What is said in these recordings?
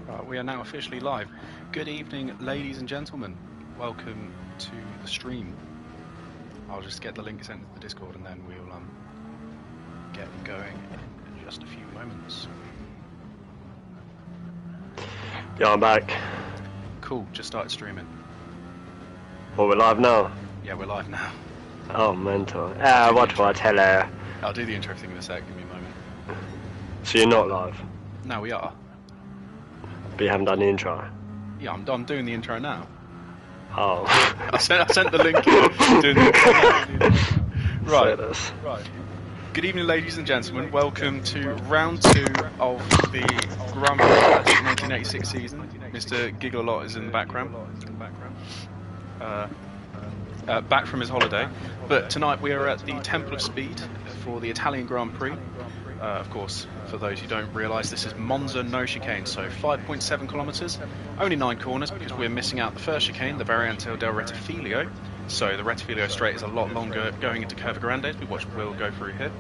Right, we are now officially live. Good evening, ladies and gentlemen. Welcome to the stream. I'll just get the link sent to the Discord and then we'll get going in just a few moments. Yeah, I'm back. Cool, just started streaming. Well, we're live now. Yeah, we're live now. Oh, mental. What do I tell you? I'll do the intro thing in a sec, give me a moment. So you're not live? No, we are. But you haven't done the intro? Yeah, I'm doing the intro now. Oh. I sent the link in, doing the intro now. Right. Good evening, ladies and gentlemen. Welcome to round 2 of the Grand Prix 1986 season. Mr. Giggle-a-lot is in the background. Back from his holiday. But tonight we are at the Temple of Speed for the Italian Grand Prix. Of course, for those who don't realise, this is Monza, no chicane, so 5.7 kilometres, only 9 corners because we're missing out the first chicane, the Variante del Rettifilo. So the Rettifilo straight is a lot longer going into Curva Grande, as we watch Will go through here.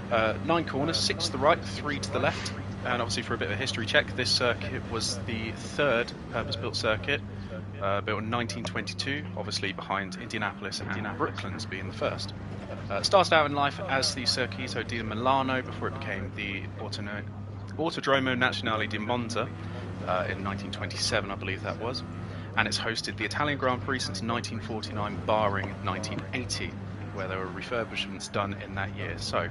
9 corners, 6 to the right, 3 to the left. And obviously for a bit of a history check, this circuit was the third purpose-built circuit, built in 1922, obviously behind Indianapolis and Brooklands being the first. Started out in life as the Circuito di Milano before it became the Autodromo Nazionale di Monza in 1927, I believe that was. And it's hosted the Italian Grand Prix since 1949, barring 1980, where there were refurbishments done in that year. So,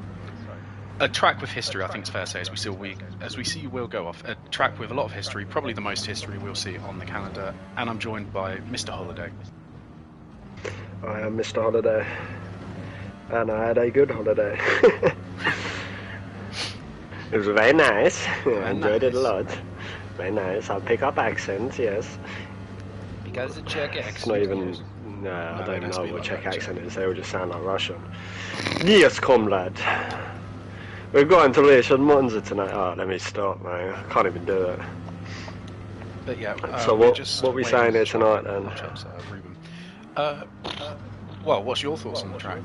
a track with history, I think it's fair to say, as we see Will go off. A track with a lot of history, probably the most history we'll see on the calendar. And I'm joined by Mr. Holiday. I am Mr. Holiday. And I had a good holiday. It was very nice. I enjoyed it a lot. Very nice. I'll pick up accents, yes. Because the Czech accent. It's not even... No, I don't even know what Czech accent is. They all just sound like Russian. Yes, comrade. We've got into Leisure Monza tonight. Oh, let me stop, man. I can't even do it. But yeah, so what are we saying here tonight, then? Well, what's your thoughts on the track?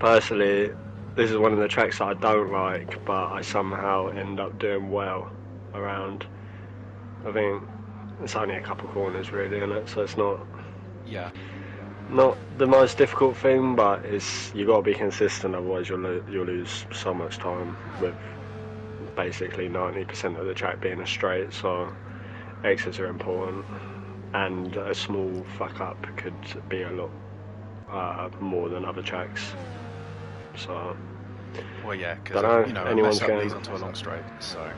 Personally, this is one of the tracks that I don't like, but I somehow end up doing well around. I think it's only a couple corners really, isn't it? So it's not the most difficult thing, but you got to be consistent, otherwise you'll lose so much time with basically 90% of the track being a straight. So exits are important, and a small fuck up could be a lot more than other tracks. So well, yeah, because anyone's going leads onto a long straight. So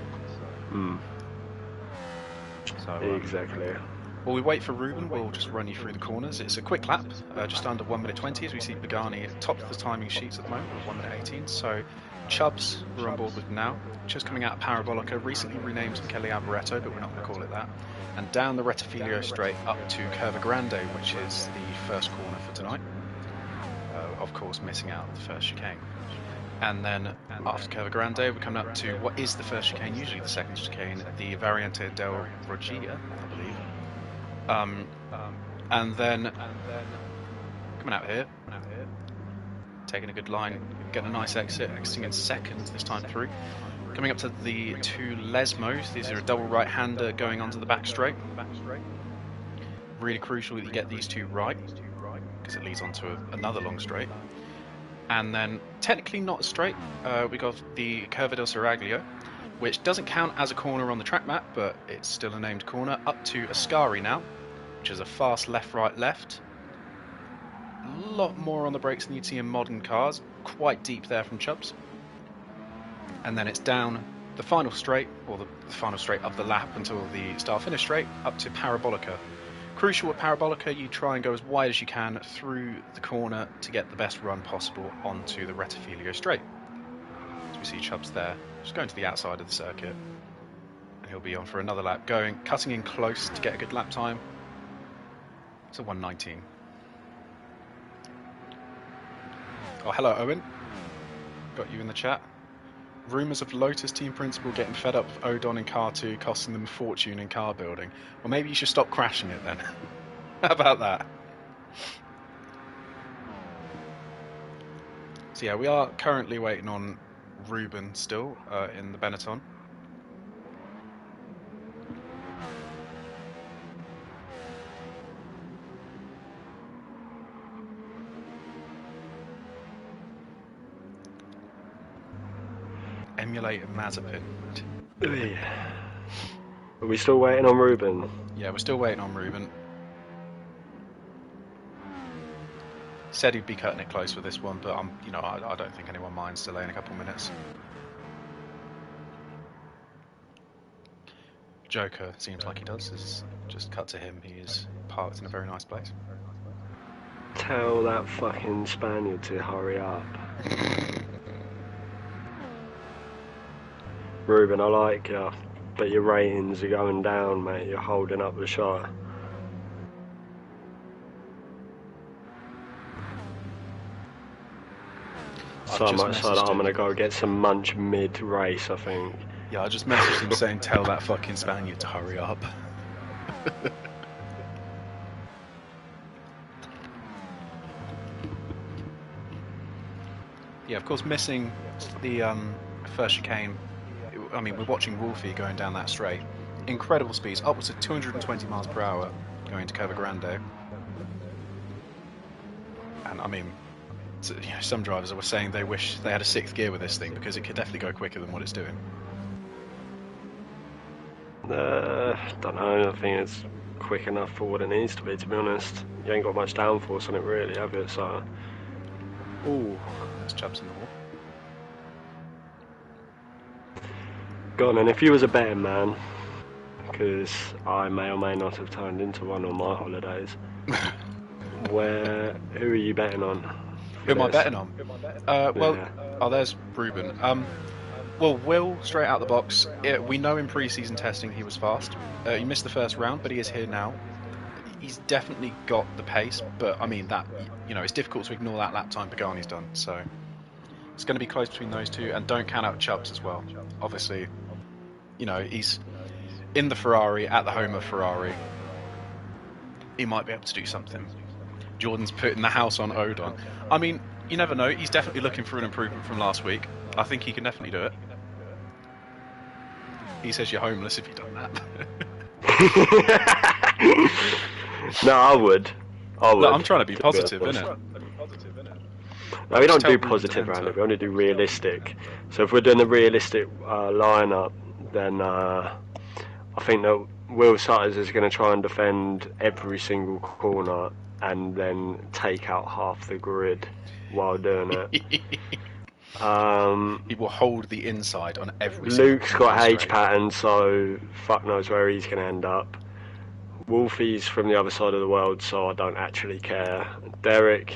exactly. While we wait for Ruben, we'll just run you through the corners. It's a quick lap, just under 1 minute 20, as we see Pagani at top of the timing sheets at the moment, with 1 minute 18. So Chubbs, we're on board with now, just coming out of Parabolica, recently renamed Michele Alboreto, but we're not going to call it that. And down the Rettifilo straight up to Curva Grande, which is the first corner for tonight. Of course, missing out the first chicane. And then after Curva Grande, we're coming up to what is the first chicane, usually the second chicane, the Variante del Roggia, I believe. And then coming out here, taking a good line, getting a nice exit, exiting in second this time through. Coming up to the two Lesmos, these are a double right-hander going onto the back straight. Really crucial that you get these two right, because it leads onto another long straight. And then, technically not straight, we got the Curva del Seraglio, which doesn't count as a corner on the track map, but it's still a named corner, up to Ascari now, which is a fast left-right-left. A lot more on the brakes than you'd see in modern cars, quite deep there from Chubbs. And then it's down the final straight, or the final straight of the lap until the start-finish straight, up to Parabolica. Crucial with Parabolica, you try and go as wide as you can through the corner to get the best run possible onto the Rettifilo straight. As we see Chubbs there, just going to the outside of the circuit. And he'll be on for another lap, cutting in close to get a good lap time. It's a 1:19. Oh, hello Owen. Got you in the chat. Rumours of Lotus team principal getting fed up with Odon in car 2 costing them a fortune in car building. Well, maybe you should stop crashing it then. How about that? So yeah, we are currently waiting on Ruben still in the Benetton. simulated Mazepin. Are we still waiting on Ruben? Yeah, we're still waiting on Ruben. Said he'd be cutting it close with this one, but I don't think anyone minds delaying a couple of minutes. Joker seems like he does. It's just cut to him. He is parked in a very nice place. Tell that fucking Spaniard to hurry up. Ruben, I like you, but your ratings are going down, mate. You're holding up the shot. So much so that I'm going to go get some munch mid-race, I think. Yeah, I just messaged him saying, tell that fucking Spaniard to hurry up. Yeah, of course, missing the first chicane. I mean, we're watching Wolfie going down that straight. Incredible speeds, upwards of 220 miles per hour going to Curva Grande. And I mean, some drivers were saying they wish they had a 6th gear with this thing because it could definitely go quicker than what it's doing. Don't know, I think it's quick enough for what it needs to be honest. You ain't got much downforce on it really, have you? So... Ooh, there's Chubbs in the wall. Go on, and if you was a betting man, because I may or may not have turned into one on my holidays, who are you betting on? Who am I betting on? There's Ruben. Well, Will, straight out the box. We know in pre-season testing he was fast. He missed the first round, but he is here now. He's definitely got the pace, but I mean that, it's difficult to ignore that lap time Pagani's done. So it's going to be close between those two, and don't count out Chubbs as well. Obviously, he's in the Ferrari at the home of Ferrari. He might be able to do something. Jordan's putting the house on Odon. I mean, you never know. He's definitely looking for an improvement from last week. I think he can definitely do it. He says you're homeless if you've done that. No, I would. No, I'm trying to be positive, innit? No, we don't do positive around it. We only do realistic. So if we're doing a realistic lineup, then I think that Will Sutters is going to try and defend every single corner and then take out half the grid while doing it. He will hold the inside on every. Luke's got H pattern, so fuck knows where he's going to end up. Wolfie's from the other side of the world, so I don't actually care. Derek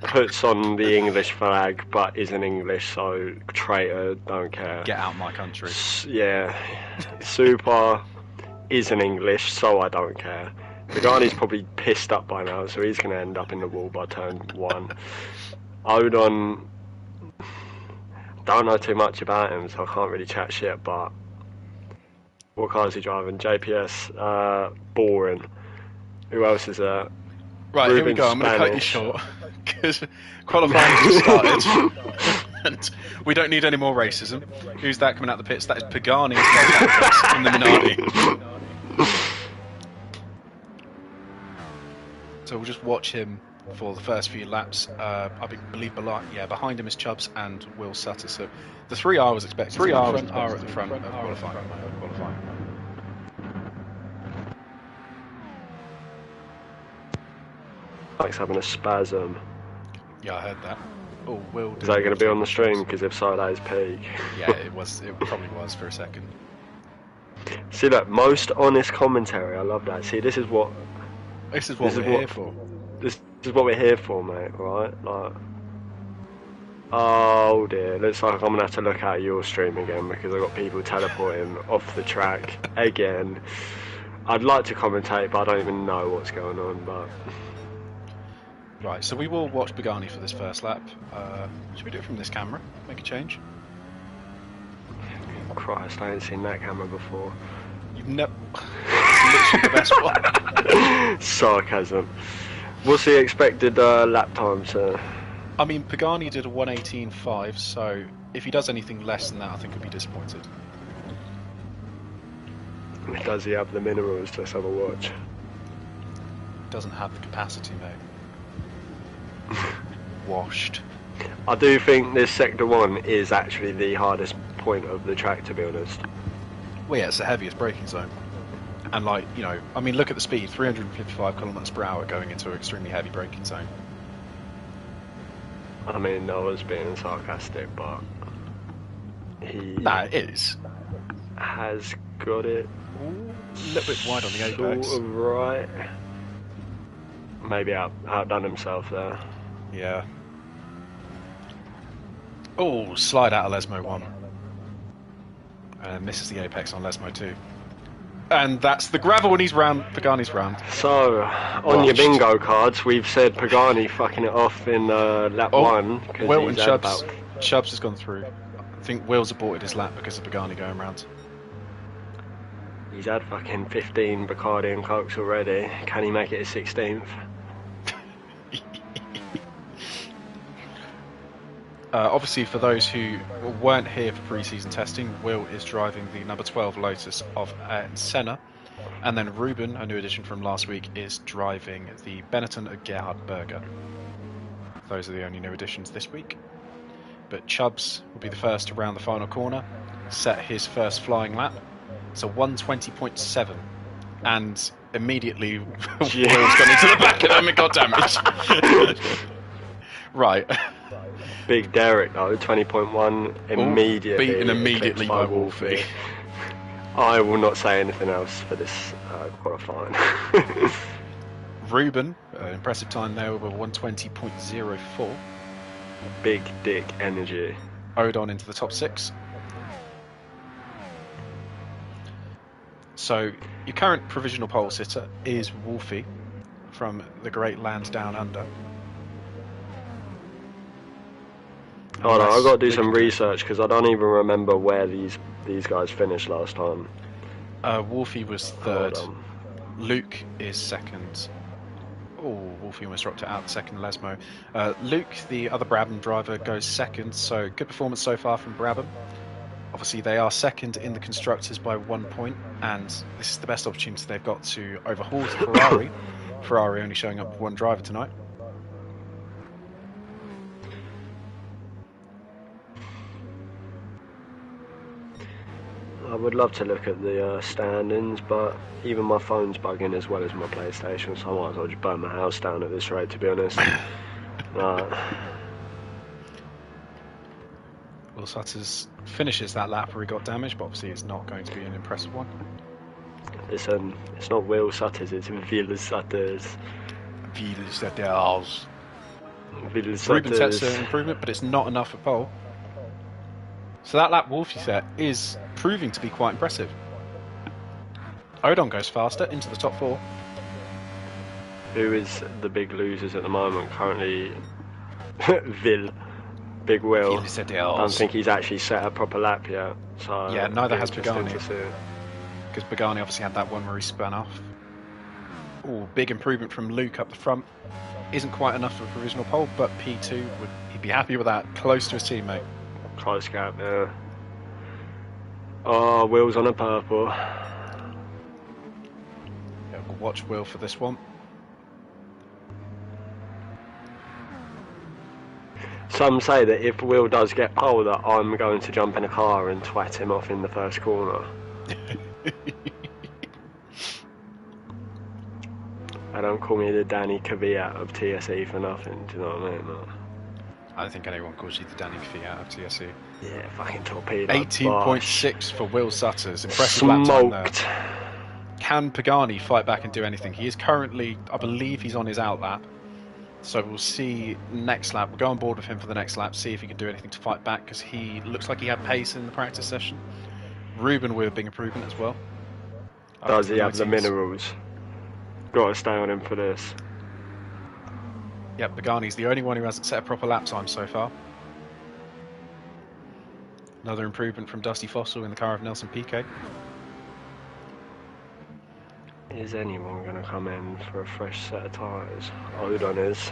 puts on the English flag, but isn't English, so traitor, don't care. Get out my country. Yeah. Super isn't English, so I don't care. Pagani's probably pissed up by now, so he's going to end up in the wall by turn 1. Odon, don't know too much about him, so I can't really chat shit, but what car is he driving? JPS, boring. Who else is there? Right, Ruben here we go. I'm going to cut you short, because qualifying just started, and we don't need any more racism. Who's that coming out the pits? That is Pagani in the Minardi. So we'll just watch him for the first few laps. I believe behind him is Chubbs and Will Sutter. So the 3 I was expecting. 3 are at the front of qualifying. Mike's having a spasm. Yeah, I heard that. Oh, Will. Is that going to be on the stream? Because if so, that is peak. Yeah, it was. It probably was for a second. See, look, most honest commentary. I love that. See, this is what we're here for. This is what we're here for, mate. Right? Like, oh dear, looks like I'm gonna have to look at your stream again because I've got people teleporting off the track again. I'd like to commentate, but I don't even know what's going on. But right, so we will watch Pagani for this first lap. Should we do it from this camera? Make a change. Christ, I ain't seen that camera before. You've never. It's literally the best one. Sarcasm. What's the expected lap time, sir? I mean, Pagani did a 1:18.5, so if he does anything less than that, I think he'll be disappointed. Does he have the minerals? Let's have a watch. Doesn't have the capacity, mate. Washed. I do think this sector 1 is actually the hardest point of the track, to be honest. Well, yeah, it's the heaviest braking zone. And, like, you know, I mean, look at the speed, 355 kilometers per hour going into an extremely heavy braking zone. I mean, I was being sarcastic, but he It is. has got it A little bit wide on the apex. sort of right. Maybe outdone himself there. Yeah. Oh, slide out of Lesmo 1. And misses the apex on Lesmo 2. And that's the gravel, and he's round. Pagani's round. So, on your bingo cards, we've said Pagani fucking it off in lap 1. Will and Chubbs. Chubbs has gone through. I think Will's aborted his lap because of Pagani going round. He's had fucking 15 Bacardi and Cokes already. Can he make it his 16th? Obviously, for those who weren't here for pre-season testing, Will is driving the number 12 Lotus of Senna, and then Ruben, a new addition from last week, is driving the Benetton of Gerhard Berger. Those are the only new additions this week. But Chubbs will be the first to round the final corner, set his first flying lap. It's a 120.7, and immediately Will's gone into the back of them and got damaged. Right. Big Derek though, 20.1, immediately beaten immediately by Wolfie. I will not say anything else for this qualifying. Ruben, impressive time there with a 120.04. Big dick energy. Odon into the top 6. So your current provisional pole sitter is Wolfie from the Great Land Down Under. Hold on, I've got to do some research because I don't even remember where these guys finished last time. Wolfie was 3rd. Luke is 2nd. Oh, Wolfie almost dropped it out, 2nd Lesmo. Luke, the other Brabham driver, goes 2nd, so good performance so far from Brabham. Obviously, they are 2nd in the Constructors by 1 point, and this is the best opportunity they've got to overhaul the Ferrari. Ferrari only showing up with 1 driver tonight. I would love to look at the standings, but even my phone's bugging as well as my PlayStation, so I might as well just burn my house down at this rate, to be honest. Will Sutters finishes that lap where he got damaged, but obviously it's not going to be an impressive one. Listen, it's not Will Sutters, it's Will Sutters. Will Sutters. Will Sutters. Ruben sets an improvement, but it's not enough for pole. So that lap Wolfie set is proving to be quite impressive. Odon goes faster into the top 4. Who is the big losers at the moment? Currently, Will. Big Will. I don't think he's actually set a proper lap yet. So yeah, neither has Pagani. Because Pagani obviously had that one where he spun off. Oh, big improvement from Luke up the front. Isn't quite enough for a provisional pole, but P2 he'd be happy with that. Close to his teammate. Close gap, yeah. Oh, Will's on a purple. Yeah, we'll watch Will for this one. Some say that if Will does get pole, that I'm going to jump in a car and twat him off in the first corner. I don't call me the Danny Kvyat of TSE for nothing, do you know what I mean? I don't think anyone calls you the Danny Kvyat of TSE. Yeah, fucking torpedo. 18.6 for Will Sutters. Impressive lap time there. Can Pagani fight back and do anything? He is currently, I believe he's on his out lap. So we'll see next lap. We'll go on board with him for the next lap, see if he can do anything to fight back, because he looks like he had pace in the practice session. Ruben with a big improvement as well. Does he have the minerals? Got to stay on him for this. Yeah, Pagani's the only one who hasn't set a proper lap time so far. Another improvement from Dusty Fossil in the car of Nelson Piquet. Is anyone going to come in for a fresh set of tyres? Odon is.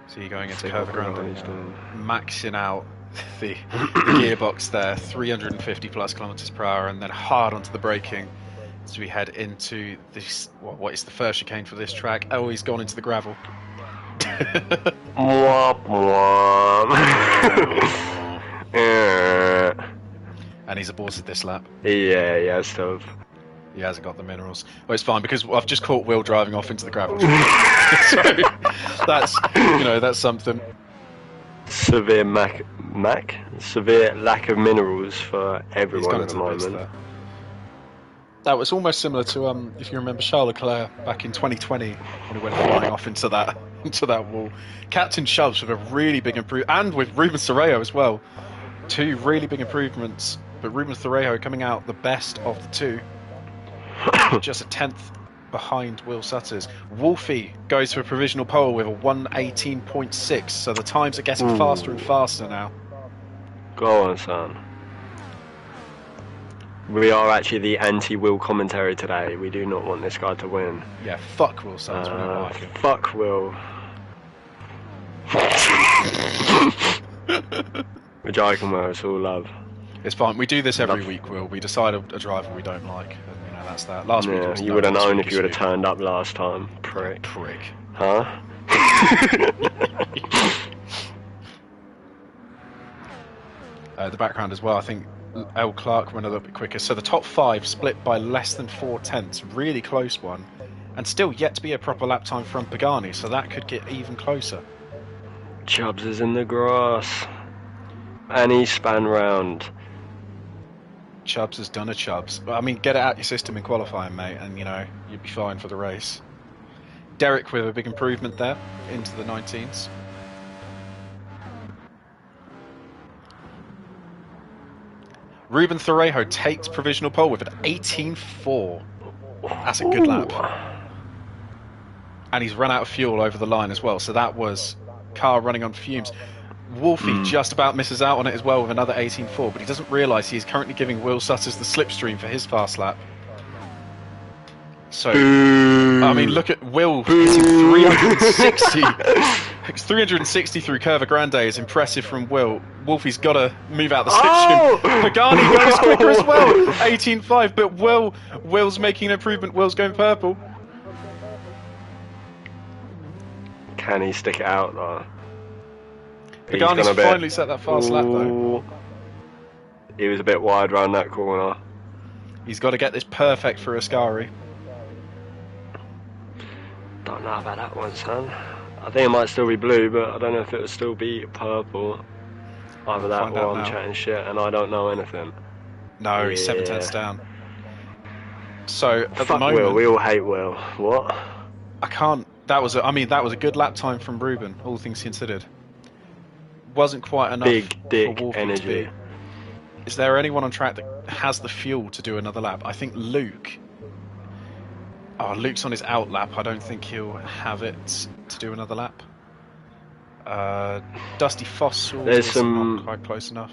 So you're going into Curva Grande, maxing out the gearbox there, 350 plus kilometers per hour, and then hard onto the braking. as we head into this, what is the first chicane for this track. Oh, he's gone into the gravel. Mwah, mwah. And he's aborted this lap. Yeah, he has to have. He hasn't got the minerals. Well, it's fine because I've just caught Will driving off into the gravel. So that's something. Severe severe lack of minerals for everyone at the moment. That was almost similar to if you remember Charles Leclerc back in 2020 when he went flying off into that wall. Captain Chubbs with a really big improvement, and with Ruben Serrao as well. 2 really big improvements, but Ruben Serrao coming out the best of the 2. Just a 10th behind Will Sutters. Wolfie goes for a provisional pole with a 1:18.6, so the times are getting faster and faster now. Go on, son. We are actually the anti-Will commentary today. We do not want this guy to win. Yeah, fuck Will Sutters. We don't like him. Fuck Will. We're joking, Will. It's all love. It's fine. We do this every week, Will. We decide a driver we don't like. And, that's that. Last week was you would have known if you would have turned up last time. Prick. Huh? The background as well, I think L. Clark went a little bit quicker. So the top 5 split by less than 4 tenths. Really close one. And still yet to be a proper lap time from Pagani, so that could get even closer. Chubbs is in the grass. And he span round. Chubbs has done a Chubbs. I mean, get it out your system in qualifying, mate, and you'd be fine for the race. Derek with a big improvement there into the 19s. Ruben Serrao takes provisional pole with an 18.4. That's a good lap. And he's run out of fuel over the line as well, so that was car running on fumes. Wolfie just about misses out on it as well with another 18.4, but he doesn't realise he's currently giving Will Sutters the slipstream for his fast lap. So, I mean, look at Will hitting 360. 360 through Curva Grande is impressive from Will. Wolfie's got to move out the slipstream. Pagani goes quicker as well, 18.5, but Will's making an improvement. Will's going purple. Can he stick it out though? Pagani's finally set that fast lap though. He was a bit wide around that corner. He's got to get this perfect for Ascari. Don't know about that one, son. I think it might still be blue, but I don't know if it'll still be purple. Either that or I'm chatting shit and I don't know anything. No, he's 7 tenths down. So at Fuck the moment, Will. We all hate Will. What? I can't. That was a good lap time from Ruben, all things considered. Wasn't quite enough. Big dick for Wolfie energy. Is there anyone on track that has the fuel to do another lap? I think Luke. Oh, Luke's on his out lap. I don't think he'll have it to do another lap. Dusty Fossil. There's some not quite close enough.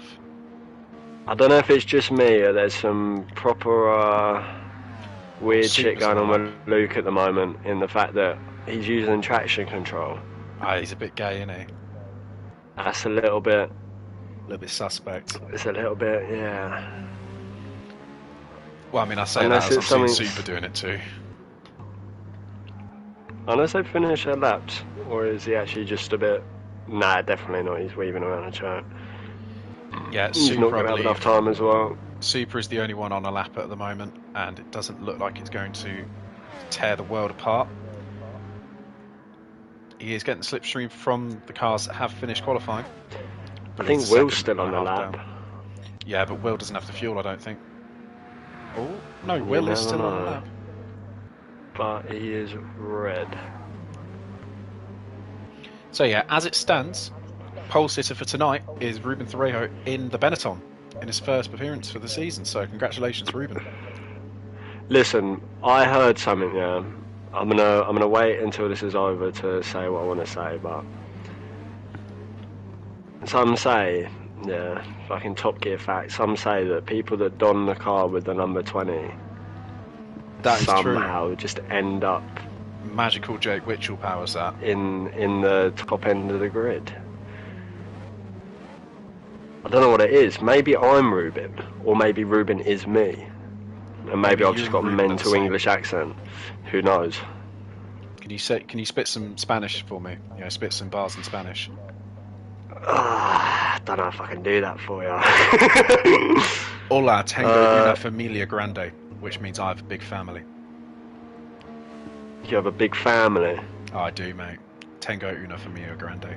I don't know if it's just me or there's some proper weird shit going on with Luke at the moment in the fact that he's using traction control. He's a bit gay, isn't he? That's a little bit suspect. It's a little bit, yeah. Well, I mean, I say that as I've seen Super doing it too. Unless they finish their laps, or is he actually just a bit? Nah, definitely not. He's weaving around a track. Yeah, he's Super, not going to have enough time as well. Super is the only one on a lap at the moment, and it doesn't look like it's going to tear the world apart. He is getting the slipstream from the cars that have finished qualifying. I think Will's still on the lap. Down. Yeah, but Will doesn't have the fuel, I don't think. Oh, no, Will is still on the lap. But he is red. So yeah, as it stands, pole sitter for tonight is Ruben Serrao in the Benetton in his first appearance for the season. So congratulations, Ruben. Listen, I heard something. Yeah, I'm gonna wait until this is over to say what I want to say. But some say, yeah, fucking Top Gear fact. Some say that people that don the car with the number 20 that is somehow true. Just end up magical Jake Witchell powers that in the top end of the grid. I don't know what it is. Maybe I'm Ruben, or maybe Ruben is me. And maybe I've you just and got a Ruben are the mental same. English accent. Who knows? Can you spit some Spanish for me? You know, spit some bars in Spanish. I don't know if I can do that for you. Hola, tengo una familia grande, which means I have a big family. You have a big family. Oh, I do, mate. Tengo una familia grande.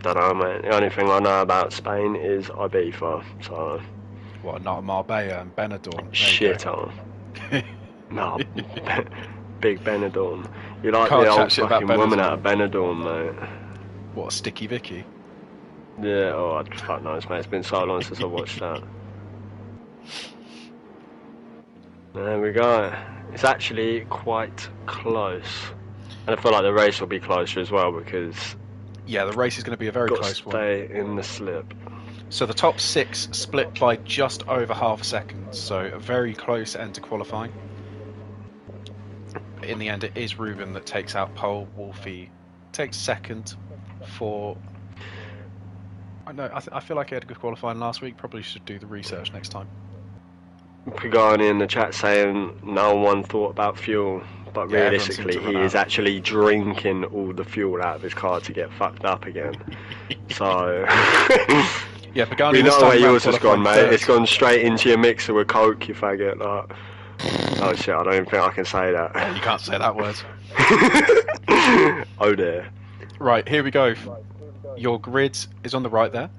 Don't know, mate. The only thing I know about Spain is Ibiza, so... What, not Marbella and Benidorm? Shit on. No, big Benidorm. You like Can't the chat old shit about fucking woman Benidorm. out of Benidorm, mate. What, Sticky Vicky? Yeah, oh, fuck knows, mate. It's been so long since I watched that. There we go. It's actually quite close. And I feel like the race will be closer as well because... Yeah, the race is going to be a very got close to one. stay in the slip. So the top 6 split by just over half a second, so a very close end to qualifying. In the end, it is Ruben that takes out pole. Wolfie takes second for... I know. I feel like he had a good qualifying last week. Probably should do the research next time. Pagani in the chat saying no one thought about fuel, but Yeah, realistically everyone seemed to he run is out. actually drinking all the fuel out of his car to get fucked up again. So Yeah, Pagani we this know time where round yours has gone, qualified mate. third. It's gone straight into your mixer with coke, you faggot. Like, oh shit, I don't even think I can say that. You can't say that word. Oh dear. Right, here we go. Your grid is on the right there,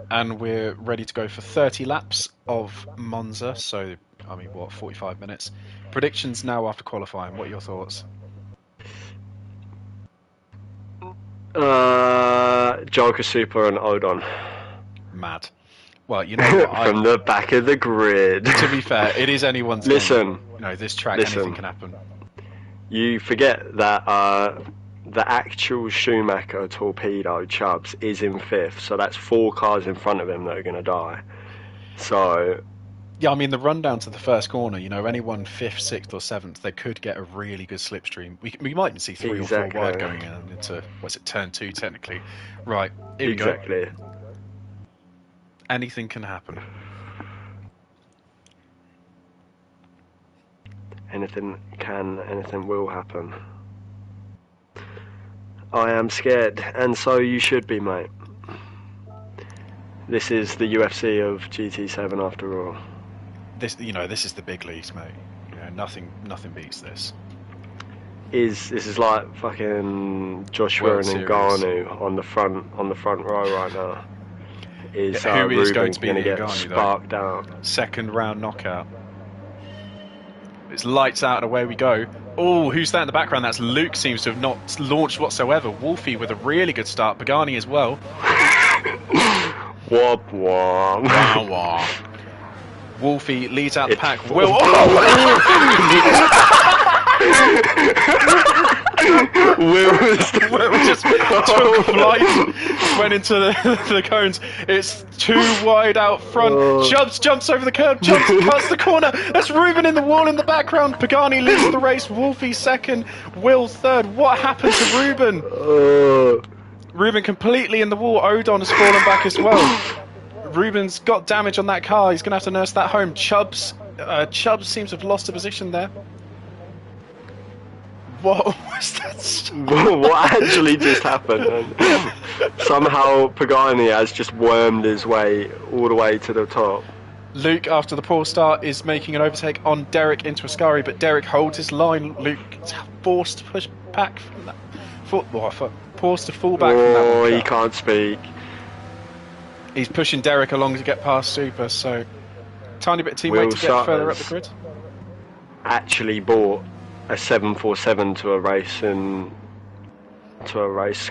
and we're ready to go for 30 laps of Monza. So, I mean, what, 45 minutes? Predictions now after qualifying. What are your thoughts? Joker Super and Odon. Mad. Well, you know what? From the back of the grid. To be fair, it is anyone's Listen. game. You know, this track, Listen. anything can happen. You forget that the actual Schumacher torpedo Chubbs is in 5th, so that's 4 cars in front of him that are going to die. So Yeah, I mean, the rundown to the first corner, you know, anyone 5th, 6th or 7th, they could get a really good slipstream. We might even see 3 or 4 wide going into, what's it, turn 2 technically. Right, here we go. exactly. Anything can happen. Anything can, anything will happen. I am scared, and so you should be, mate. This is the UFC of GT7 after all. This is the big leagues, mate. You know, nothing beats this. This is like fucking Joshua World and Series. Ngannou on the front row right now. Who is going to be gonna the get Ngannou, though? sparked out? Second round knockout. It's lights out and away we go. Oh, who's that in the background? That's Luke. Seems to have not launched whatsoever. Wolfie with a really good start. Pagani as well. Wop wop. Wow, wow. Wolfie leads out the pack. Will just took flight, went into the cones. It's too wide out front. Jumps over the curb, cuts the corner. That's Ruben in the wall in the background. Pagani leads the race. Wolfie second, Will third. What happened to Ruben? Ruben completely in the wall. Odon has fallen back as well. Ruben's got damage on that car. He's going to have to nurse that home. Chubbs seems to have lost a position there. What was that? What actually just happened? Somehow Pagani has just wormed his way all the way to the top. Luke, after the poor start, is making an overtake on Derek into Ascari, but Derek holds his line. Luke is forced to push back from that. Forced to fall back from that. Oh, he can't speak. He's pushing Derek along to get past Super, so tiny bit of teammate to get further up the grid. Actually bought a 747 to a race. I was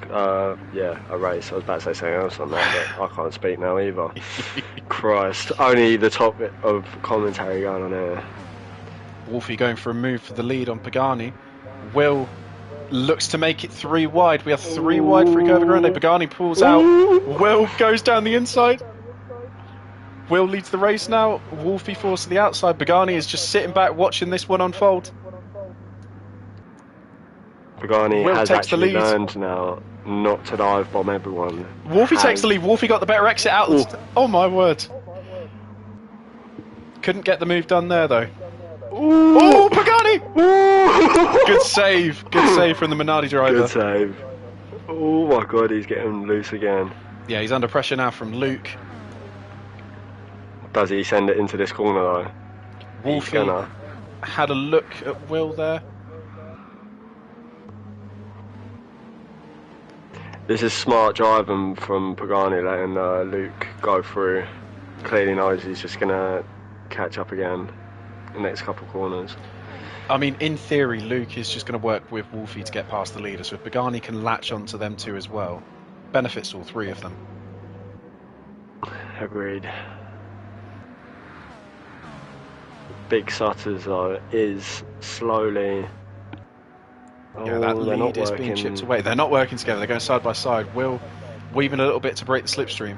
about to say something else on that, but I can't speak now either. Christ, only the top bit of commentary going on here. Wolfie going for a move for the lead on Pagani. Will looks to make it 3 wide. We are 3 wide for Curva Grande. Pagani pulls out. Will goes down the inside. Will leads the race now. Wolfie forced to the outside. Pagani is just sitting back watching this one unfold. Pagani Will has takes the actually lead. learned now not to dive bomb everyone. Wolfie takes the lead. Wolfie got the better exit out. Oh my word. Couldn't get the move done there though. Ooh. Oh, Pagani! Ooh. Good save. Good save from the Minardi driver. Good save. Oh my god, he's getting loose again. Yeah, he's under pressure now from Luke. Does he send it into this corner though? Wolfie had a look at Will there. This is smart driving from Pagani, letting Luke go through. Clearly knows he's just going to catch up again the next couple of corners. I mean, in theory, Luke is just going to work with Wolfie to get past the leader, so if Pagani can latch onto them two as well, benefits all three of them. Agreed. Big Sutters though is slowly. Yeah, that lead is being chipped away. They're not working together. They're going side by side. Will weaving a little bit to break the slipstream.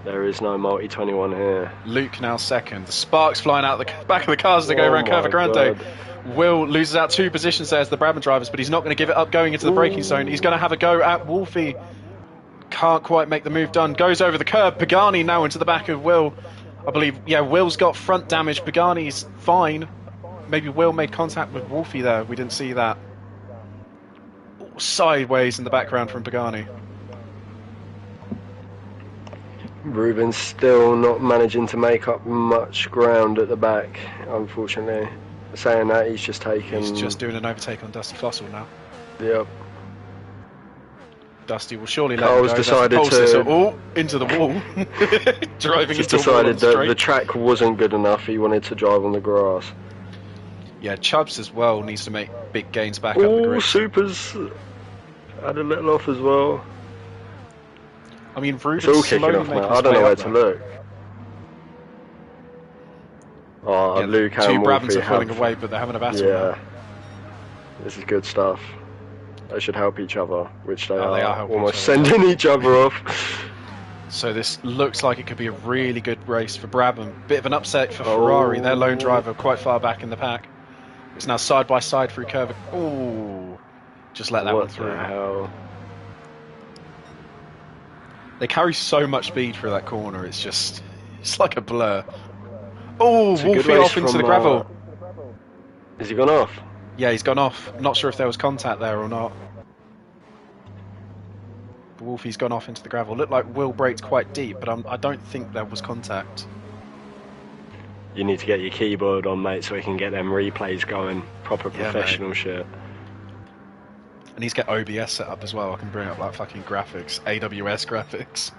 There is no multi-21 here. Luke now second. The sparks flying out the back of the cars as they go around Curva Grande. Will loses out 2 positions there as the Brabham drivers, but he's not going to give it up going into the braking zone. He's going to have a go at Wolfie. Can't quite make the move done. Goes over the curb. Pagani now into the back of Will. I believe, yeah, Will's got front damage. Pagani's fine. Maybe Will made contact with Wolfie there. We didn't see that. Ooh, sideways in the background from Pagani. Ruben's still not managing to make up much ground at the back, unfortunately. Saying that, he's just taken... He's just doing an overtake on Dusty Fossil now. Yep. Dusty will surely let him go. Decided to... Oh, into the wall. Driving just into the wall. Decided that the track wasn't good enough. He wanted to drive on the grass. Yeah, Chubbs as well needs to make big gains back up the grid. Supers had a little off as well. I mean, Ruben's it's all kicking off now. I don't know where to look. Oh, yeah, Luke and two Wolfie Brabhams are pulling away, but they're having a battle. Yeah, this is good stuff. They should help each other, which they are almost sending each other off. So this looks like it could be a really good race for Brabham. Bit of an upset for Ferrari, their lone driver quite far back in the pack. It's now side by side through Curva. Ooh, just let that one through. What the hell? They carry so much speed through that corner, it's like a blur. Oh, Wolfie off into the gravel. Has he gone off? Yeah, he's gone off. Not sure if there was contact there or not. But Wolfie's gone off into the gravel. Looked like Will braked quite deep, but I don't think there was contact. You need to get your keyboard on, mate, so we can get them replays going. Proper professional shit. I need to get OBS set up as well. I can bring up like fucking graphics, AWS graphics.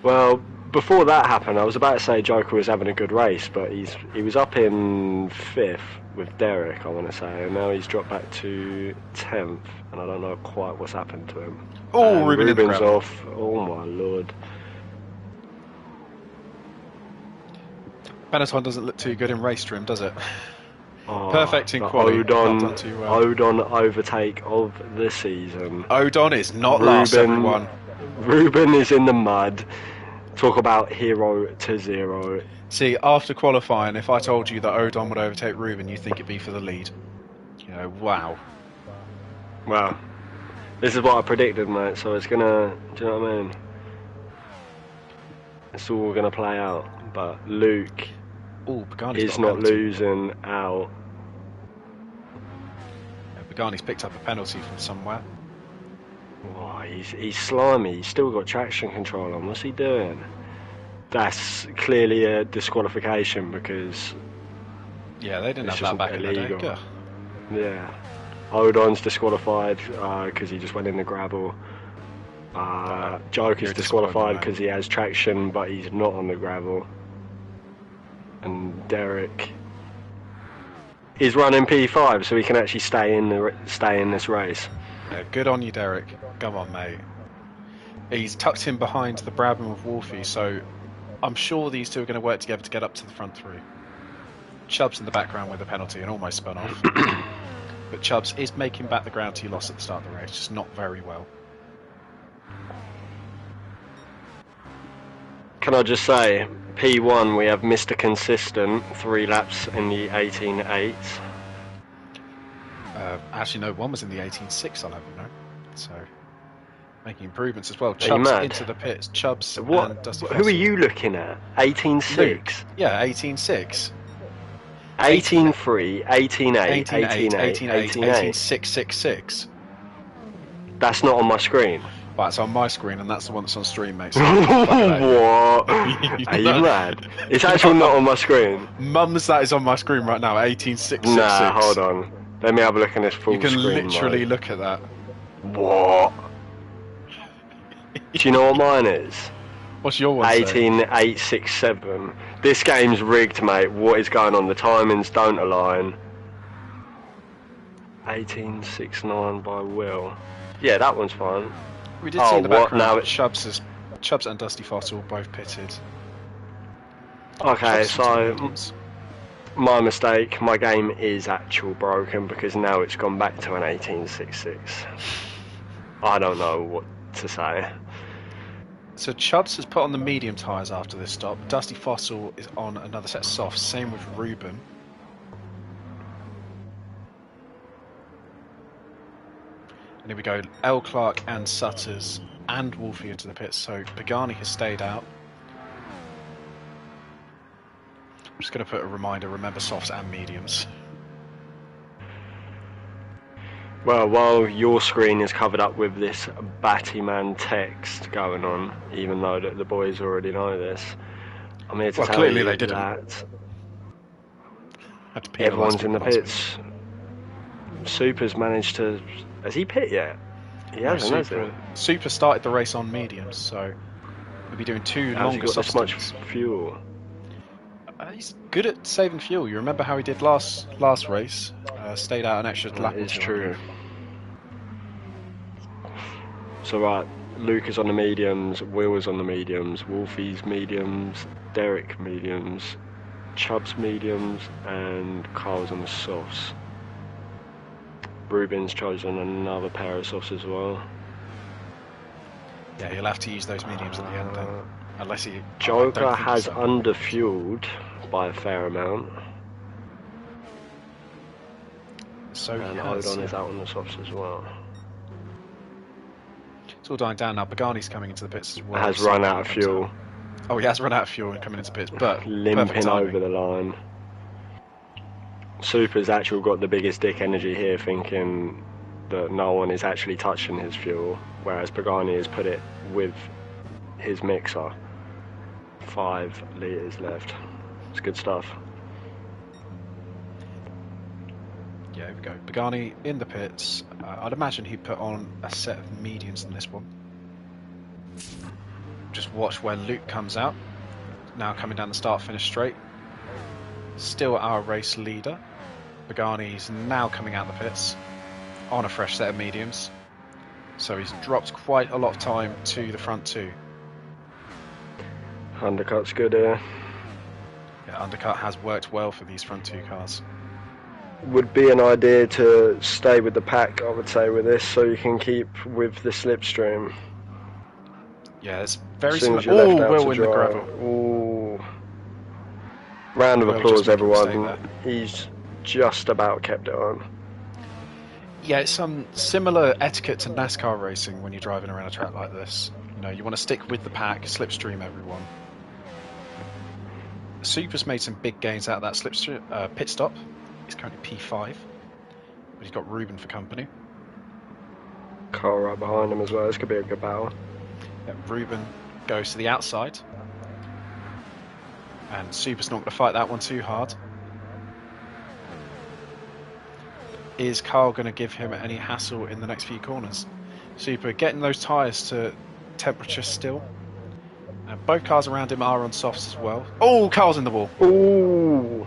Well, before that happened, I was about to say Joker was having a good race, but he was up in 5th with Derek, I want to say, and now he's dropped back to 10th, and I don't know quite what's happened to him. Oh, Ruben's off. Oh my lord. Benetton doesn't look too good in race trim, does it? Oh, perfect in quality. Odon overtake of the season. Odon is not last, everyone. Ruben is in the mud. Talk about hero to zero. See, after qualifying, if I told you that Odon would overtake Ruben, you'd think it'd be for the lead. You know, wow. Well, this is what I predicted, mate, so it's gonna... Do you know what I mean? It's all gonna play out, but Luke... Ooh, Pagani's is not losing out. Yeah, Pagani's picked up a penalty from somewhere. Oh, he's slimy. He's still got traction control on. What's he doing? That's clearly a disqualification because... Yeah, they didn't have that back illegal. In the day. Yeah. Odon's disqualified because he just went in the gravel. Joker's disqualified because he has traction but he's not on the gravel. And Derek is running P5, so he can actually stay in this race. Yeah, good on you, Derek. Come on, mate. He's tucked in behind the Brabham of Wolfie, so I'm sure these two are going to work together to get up to the front three. Chubbs in the background with a penalty and almost spun off. But Chubbs is making back the ground he lost at the start of the race, just not very well. Can I just say, P1 we have Mr. Consistent, 3 laps in the 18.8. Actually no, one was in the 18.6, I'll have you know. So making improvements as well. Are you Chubbs mad? into the pits. Chubbs What? and Dusty Who are Fossil. you looking at? 18.6? Yeah, 18.6. 18.3, 18.8, 18.8, 18.8, 18.8, 18.8. 18.666. That's not on my screen. But it's on my screen, and that's the one that's on stream, mate. So fuck that. What? Are you mad? It's actually not on my screen. Mum's that is on my screen right now, 18666. Nah, hold on. Let me have a look in this full You can screen literally mode. look at that. What? Do you know what mine is? What's your one? 18.867. This game's rigged, mate. What is going on? The timings don't align. 18.69 by Will. Yeah, that one's fine. We did see in the background now Chubbs and Dusty Fossil both pitted. Okay, Chubbs so into mediums. my mistake. My game is actual broken because now it's gone back to an 18.66. I don't know what to say. So Chubbs has put on the medium tyres after this stop. Dusty Fossil is on another set of softs. Same with Ruben. And here we go. L. Clark and Sutters and Wolfie into the pits. So Pagani has stayed out. I'm just going to put a reminder. Remember softs and mediums. Well, while your screen is covered up with this Battyman text going on, even though the boys already know this, I'm here to tell clearly you they didn't. that Had to pee everyone's in the last week. pits. Super's managed to... Has he pit yet? He hasn't, has he? Super started the race on mediums, so we'll be doing two How's he longer got this much stints. fuel? He's good at saving fuel. You remember how he did last race? Stayed out an extra lap. It's true. So right, Luke is on the mediums, Will is on the mediums, Wolfie's mediums, Derek mediums, Chubb's mediums, and Carl's on the softs. Ruben's chosen another pair of softs as well. Yeah, he'll have to use those mediums at the end then, unless he. Joker has underfueled by a fair amount. So and Odon is out on the softs as well. It's all dying down now. Pagani's coming into the pits as well. Has run out of fuel. Oh, he has run out of fuel and coming into pits, but limping over the line. Super's actually got the biggest dick energy here, thinking that no one is actually touching his fuel, whereas Pagani has put it with his mixer. 5 litres left. It's good stuff. Yeah, here we go. Pagani in the pits. I'd imagine he put on a set of mediums in this one. Just watch where Luke comes out. Now coming down the start-finish straight. Still our race leader. Pagani's now coming out the pits on a fresh set of mediums. So he's dropped quite a lot of time to the front two. Undercut's good here. Yeah, undercut has worked well for these front two cars. Would be an idea to stay with the pack, I would say, with this, so you can keep with the slipstream. Yeah, it's very similar. Oh, Will in the gravel. Ooh. Round of applause, everyone. He's just about kept it on. Yeah, it's some similar etiquette to NASCAR racing when you're driving around a track like this. You know, you want to stick with the pack, slipstream everyone. Super's made some big gains out of that slipstream pit stop. He's currently P5, but he's got Ruben for company. Carl right behind him as well. This could be a good battle. Yeah, Ruben goes to the outside, and Super's not going to fight that one too hard. Is Carl going to give him any hassle in the next few corners? Super getting those tyres to temperature still. And both cars around him are on softs as well. Oh, Carl's in the wall. Ooh.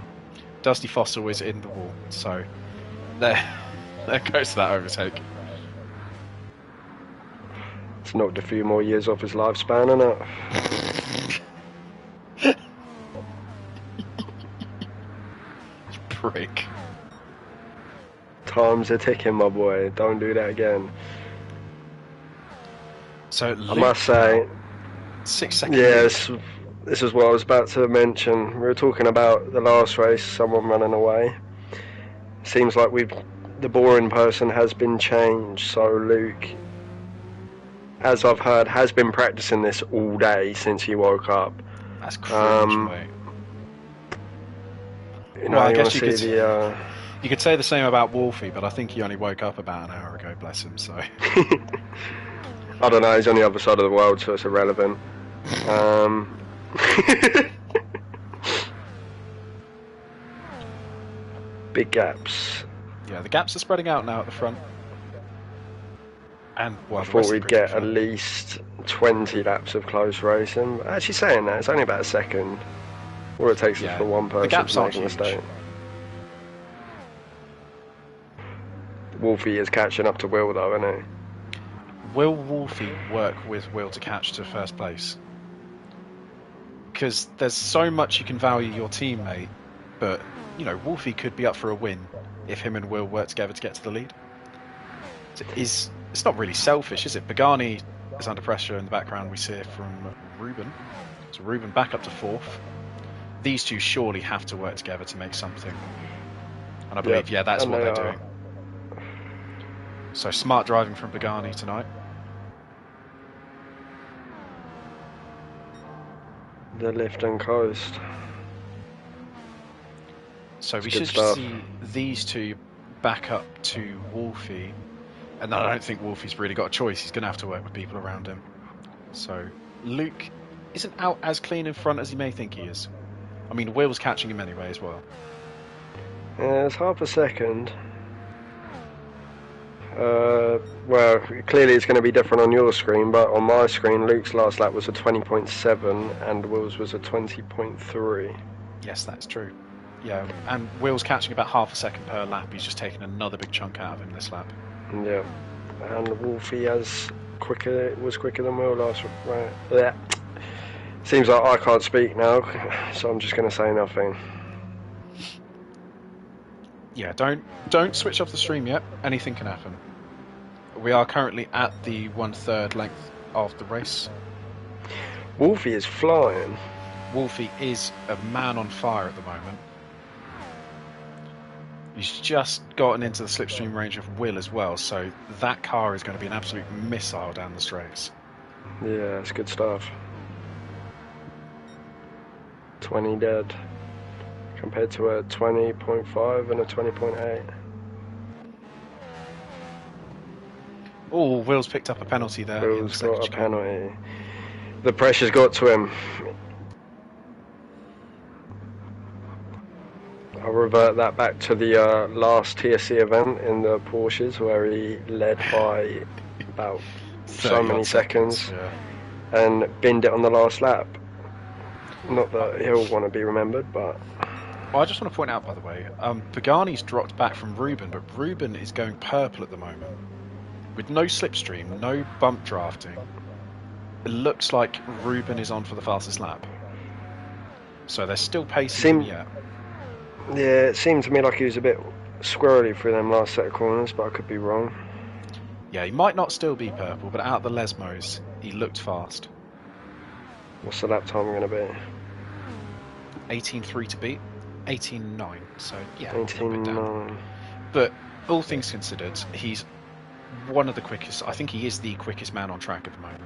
Dusty Fossil is in the wall. So there goes that overtake. It's knocked a few more years off his lifespan, innit? You prick. Times are ticking, my boy. Don't do that again. So I must say, 6 seconds. yes, this is what I was about to mention. We were talking about the last race, someone running away. Seems like the boring person has been changed. So Luke as I've heard, has been practicing this all day since he woke up. That's cringe, mate. You know, Well, I you want guess to see the. you could say the same about Wolfie, but I think he only woke up about an hour ago. Bless him. So. I don't know. He's on the other side of the world, so it's irrelevant. Big gaps. Yeah, the gaps are spreading out now at the front. And well, I thought we'd get at least 20 laps of close racing. But actually, saying that, it's only about a second. All it takes is for one person to make a mistake. Wolfie is catching up to Will, though, isn't he? Will Wolfie work with Will to catch to first place? Because there's so much you can value your teammate, but you know, Wolfie could be up for a win if him and Will work together to get to the lead. It's not really selfish, is it? Pagani is under pressure in the background. We see it from Ruben. So Ruben back up to 4th. These two surely have to work together to make something. And I believe, yeah, that's what they're doing. So smart driving from Pagani tonight. The lift and coast. So we should see these two back up to Wolfie. And I don't think Wolfie's really got a choice. He's going to have to work with people around him. So Luke isn't out as clean in front as he may think he is. I mean, Will's catching him anyway as well. Yeah, it's half a second. Well, clearly it's going to be different on your screen, but on my screen, Luke's last lap was a 20.7 and Will's was a 20.3. Yes, that's true. Yeah, and Will's catching about half a second per lap. He's just taken another big chunk out of him this lap. Yeah, and Wolfie was quicker than Will last. Right. Yeah. Seems like I can't speak now, so I'm just going to say nothing. Yeah, don't switch off the stream yet. Anything can happen. We are currently at the 1/3 length of the race. Wolfie is flying. Wolfie is a man on fire at the moment. He's just gotten into the slipstream range of Will as well, so that car is going to be an absolute missile down the straights. Yeah, it's good stuff. 20 dead compared to a 20.5 and a 20.8. Oh, Will's picked up a penalty there. Will's got a penalty. The pressure's got to him. I'll revert that back to the last TSE event in the Porsches where he led by about so many seconds and binned it on the last lap. Not that he'll want to be remembered, but... Well, I just want to point out, by the way, Pagani's dropped back from Ruben, but Ruben is going purple at the moment. With no slipstream, no bump drafting, it looks like Ruben is on for the fastest lap. So they're still pacing him yet. Yeah, it seemed to me like he was a bit squirrely through them last set of corners, but I could be wrong. Yeah, he might not still be purple, but out of the Lesmos, he looked fast. What's the lap time going to be? 18.3 to beat, 18.9, so yeah, 18.9. But all things considered, he's one of the quickest. I think he is the quickest man on track at the moment.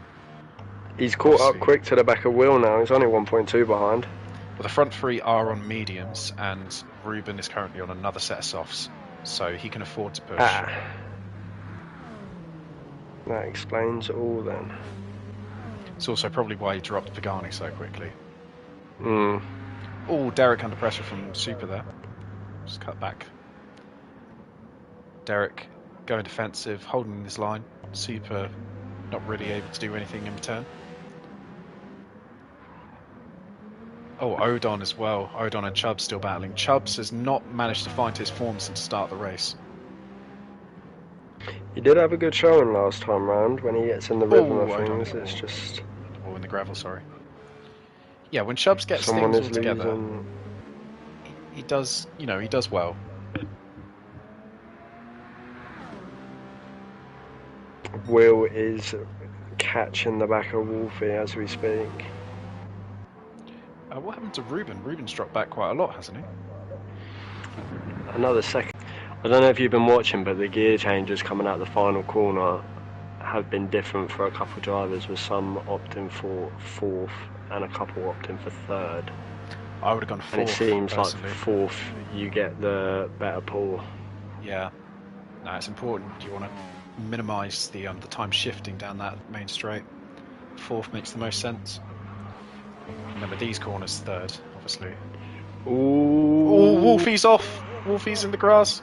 He's caught up quick to the back of Will now. He's only 1.2 behind. Well, the front three are on mediums, and Ruben is currently on another set of softs, so he can afford to push. That explains all then. It's also probably why he dropped Pagani so quickly. Mm. Oh, Derek under pressure from Super there. Just cut back. Derek going defensive, holding this line. Super not really able to do anything in return. Oh, Odon as well. Odon and Chubbs still battling. Chubbs has not managed to find his form since the start of the race. He did have a good showing last time round when he gets in the rhythm of things. It's just... Oh, in the gravel, sorry. Yeah, when Chubbs gets things all together, he does, you know, he does well. Will is catching the back of Wolfie as we speak. What happened to Ruben? Ruben's dropped back quite a lot, hasn't he? Another second. I don't know if you've been watching, but the gear changes coming out the final corner have been different for a couple of drivers, with some opting for fourth and a couple opting for third. I would have gone fourth. And it seems personally. like fourth, you get the better pull. Yeah, no, it's important. You want to minimise the time shifting down that main straight. Fourth makes the most sense. Remember, these corners third, obviously. Ooh, Wolfie's off. Wolfie's in the grass.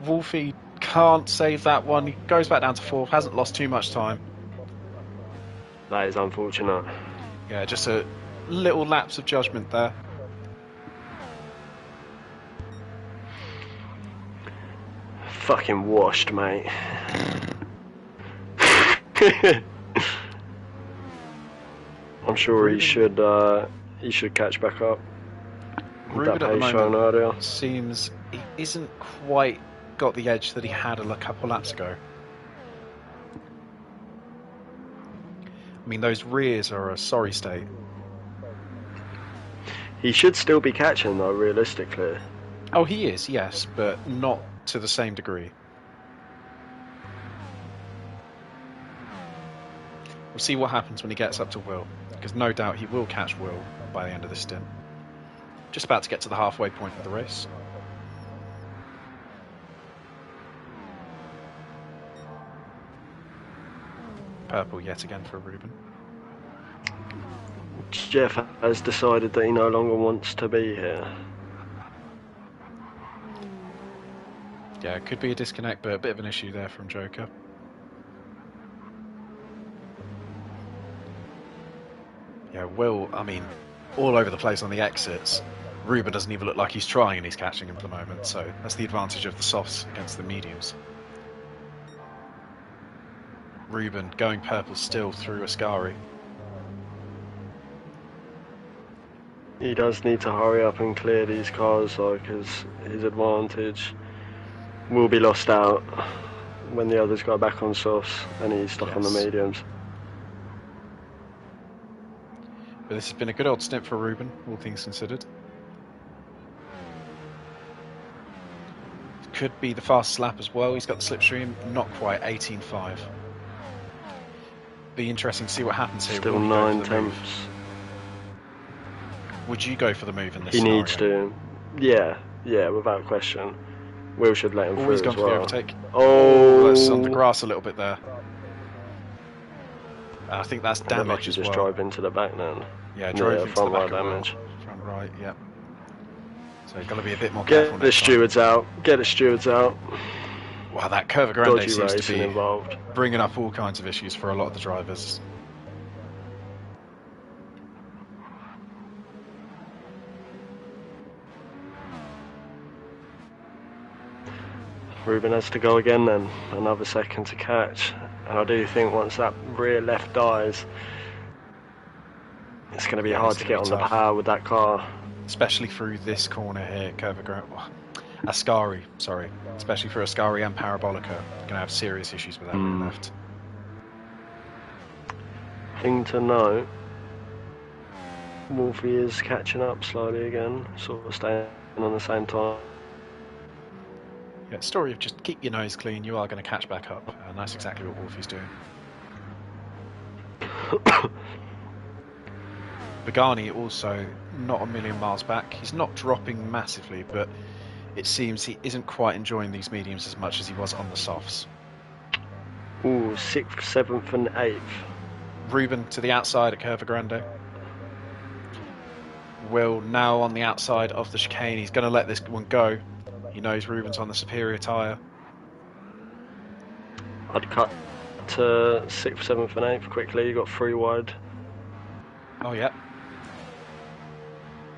Wolfie can't save that one. He goes back down to fourth. Hasn't lost too much time. that is unfortunate. Yeah, just a little lapse of judgment there. Fucking washed, mate. I'm sure he should catch back up. Ruben at the pace shown moment earlier. seems he isn't quite got the edge that he had a couple laps ago. I mean, those rears are a sorry state. He should still be catching though, realistically. Oh, he is, yes, but not to the same degree. We'll see what happens when he gets up to Will, because no doubt he will catch Will by the end of this stint. Just about to get to the halfway point of the race. Purple yet again for Ruben. Jeff has decided that he no longer wants to be here. Yeah, it could be a disconnect, but a bit of an issue there from Joker. Yeah, Will, I mean, all over the place on the exits. Ruben doesn't even look like he's trying and he's catching him at the moment, so that's the advantage of the softs against the mediums. Ruben going purple still through Ascari. He does need to hurry up and clear these cars though, because his advantage will be lost out when the others go back on softs and he's stuck on the mediums. But this has been a good old stint for Ruben, all things considered. Could be the fastest lap as well. He's got the slipstream, not quite, 18.5. Be interesting to see what happens here. Still 9 tenths. Would you go for the move in this He scenario? needs to. Yeah, without question. Will should let him through Always as gone for well. the overtake. Oh, That's on the grass a little bit there. I think that's damage as just well. drove into the back then. Yeah, drove into front the back right of Will. damage. Front right, yeah. So you've got to be a bit more Get careful the next time. stewards out. Get the stewards out. Wow, that Curva Grande Dodgy seems to racing be involved. bringing up all kinds of issues for a lot of the drivers. Ruben has to go again then. Another second to catch. And I do think once that rear left dies, it's going to be hard to get on the power with that car. Especially through this corner here, Curva Grande. Ascari, sorry. Especially for Ascari and Parabolica. Going to have serious issues with that rear left. Thing to note, Wolfie is catching up slowly again, sort of staying on the same time. Yeah, story of just keep your nose clean, you are going to catch back up, and that's exactly what Wolfie's doing. Pagani also not a million miles back. He's not dropping massively, but it seems he isn't quite enjoying these mediums as much as he was on the softs. Ooh, 6th, 7th and 8th. Ruben to the outside at Curva Grande. Will now on the outside of the chicane. He's going to let this one go. He knows Ruben's on the superior tyre. I'd cut to 6th, 7th and 8th quickly. You got 3 wide. Oh, yeah.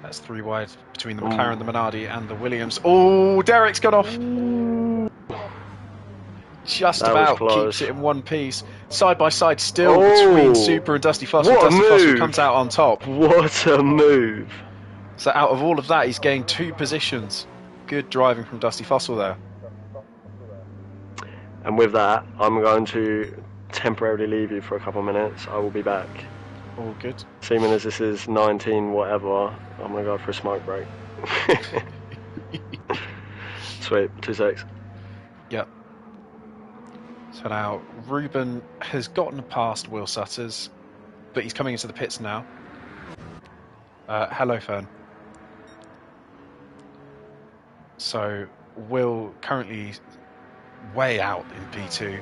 That's 3 wide between the McLaren, the Minardi and the Williams. Oh, Derek's got off. Just that about keeps it in one piece. Side by side still between Super and Dusty Fossil. Dusty Fossil comes out on top. What a move. So out of all of that, he's gained 2 positions. Good driving from Dusty Fossil there. And with that, I'm going to temporarily leave you for a couple of minutes. I will be back. All good. Seeming as this is 19 whatever, I'm going to go for a smoke break. Sweet, 2 secs. Yep. So now Ruben has gotten past Will Sutters, but he's coming into the pits now. Hello, Fern. So Will currently way out in P2.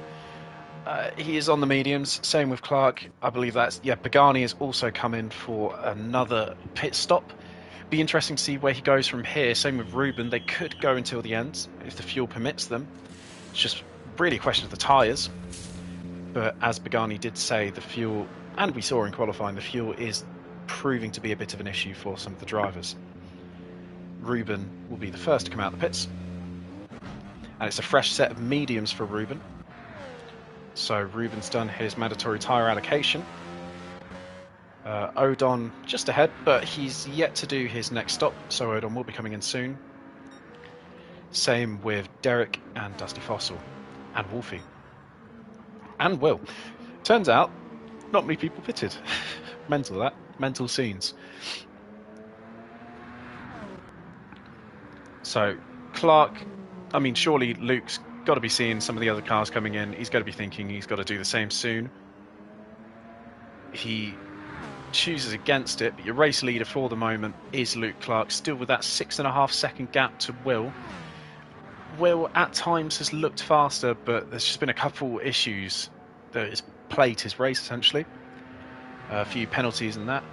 He is on the mediums, same with Clark. I believe that's, yeah, Pagani has also come in for another pit stop. Be interesting to see where he goes from here. Same with Ruben. They could go until the end if the fuel permits them. It's just really a question of the tyres. But as Pagani did say, the fuel, and we saw in qualifying, the fuel is proving to be a bit of an issue for some of the drivers. Ruben will be the first to come out of the pits. And it's a fresh set of mediums for Ruben. So Ruben's done his mandatory tyre allocation. Odon just ahead, but he's yet to do his next stop, so Odon will be coming in soon. Same with Derek and Dusty Fossil, and Wolfie. And Will. Turns out, not many people pitted. Mental that. Mental scenes. So, Clark, I mean, surely Luke's got to be seeing some of the other cars coming in. He's got to be thinking he's got to do the same soon. He chooses against it, but your race leader for the moment is Luke Clark, still with that 6.5 second gap to Will. Will at times has looked faster, but there's just been a couple issues that has plagued his race essentially. A few penalties and that.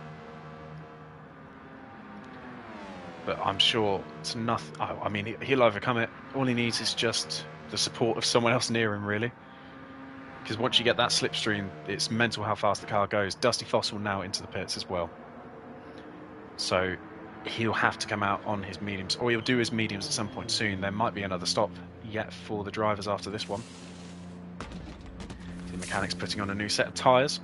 But I'm sure it's nothing. I mean, he'll overcome it. All he needs is just the support of someone else near him, really. Because once you get that slipstream, it's mental how fast the car goes. Dusty Fossil now into the pits as well. So he'll have to come out on his mediums, or he'll do his mediums at some point soon. There might be another stop yet for the drivers after this one. The mechanic's putting on a new set of tyres.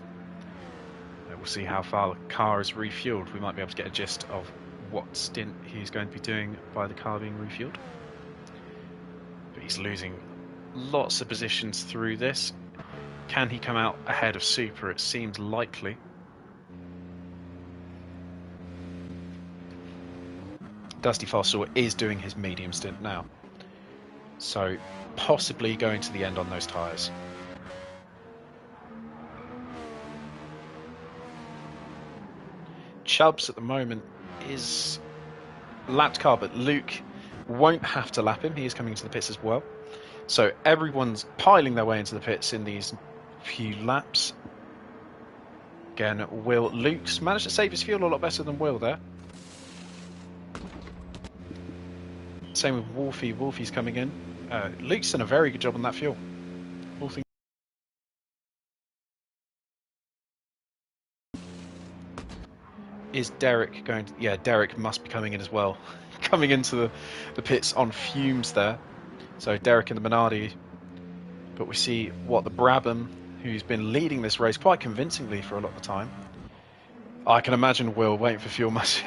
We'll see how far the car is refueled. We might be able to get a gist of what stint he's going to be doing by the car being refueled. But he's losing lots of positions through this. Can he come out ahead of Super? It seems likely. Dusty Fossil is doing his medium stint now. So possibly going to the end on those tyres. Chubbs at the moment is lapped car, but Luke won't have to lap him. He is coming into the pits as well. So everyone's piling their way into the pits in these few laps. Again, Luke's managed to save his fuel a lot better than Will there. Same with Wolfie. Wolfie's coming in. Luke's done a very good job on that fuel. Wolfie. Is Derek going to... Yeah, Derek must be coming in as well. Coming into the pits on fumes there. So Derek in the Minardi. But we see what the Brabham, who's been leading this race quite convincingly for a lot of the time. I can imagine Will waiting for fuel must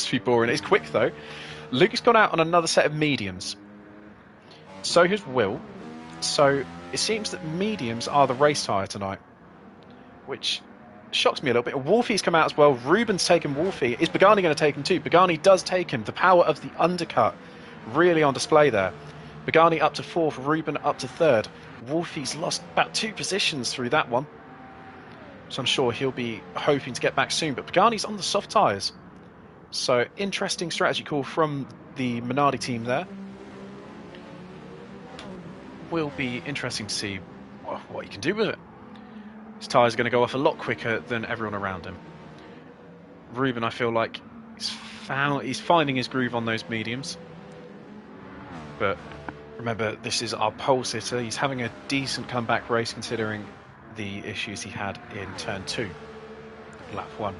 be boring. It's quick though. Luke's gone out on another set of mediums. So has Will. So it seems that mediums are the race tyre tonight. Which shocks me a little bit. Wolfie's come out as well. Ruben's taken Wolfie. Is Pagani going to take him too? Pagani does take him. The power of the undercut really on display there. Pagani up to 4th, Ruben up to 3rd. Wolfie's lost about 2 positions through that one. So I'm sure he'll be hoping to get back soon. But Pagani's on the soft tyres. So interesting strategy call from the Minardi team there. Will be interesting to see what he can do with it. His tyres are going to go off a lot quicker than everyone around him. Ruben, I feel like he's finding his groove on those mediums. But remember, this is our pole sitter. He's having a decent comeback race considering the issues he had in turn 2, lap 1.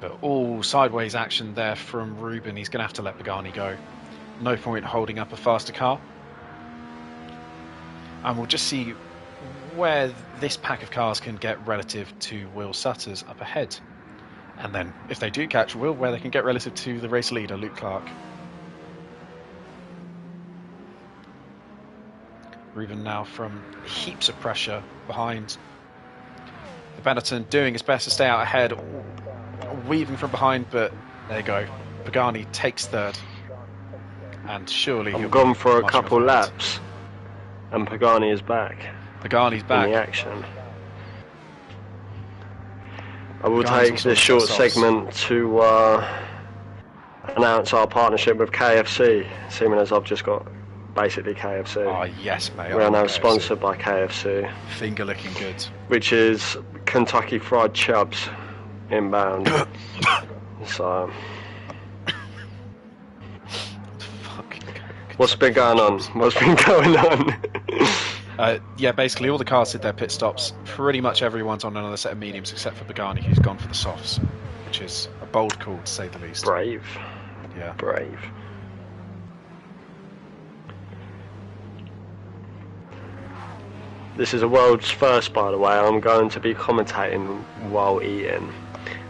But all sideways action there from Ruben. He's going to have to let Pagani go. No point holding up a faster car. And we'll just see where this pack of cars can get relative to Will Sutter's up ahead. And then, if they do catch Will, where they can get relative to the race leader, Luke Clark. Ruben now from heaps of pressure behind. The Benetton doing his best to stay out ahead, weaving from behind, but there you go. Pagani takes 3rd. and surely I've gone for a much couple more fast. laps, and Pagani is back. Pagani's back. In the action. I will Pagani's take also this on short softs. segment to announce our partnership with KFC, seeing as I've just got basically KFC. Oh, yes, mate. We I are now love KFC. sponsored by KFC, Finger licking good. which is Kentucky Fried Chubs inbound. So, what's been going on? What's been going on? Yeah, basically all the cars did their pit stops. Pretty much everyone's on another set of mediums except for Pagani, who's gone for the softs, which is a bold call to say the least. Brave. Yeah. Brave. This is a world's first, by the way. I'm going to be commentating while eating,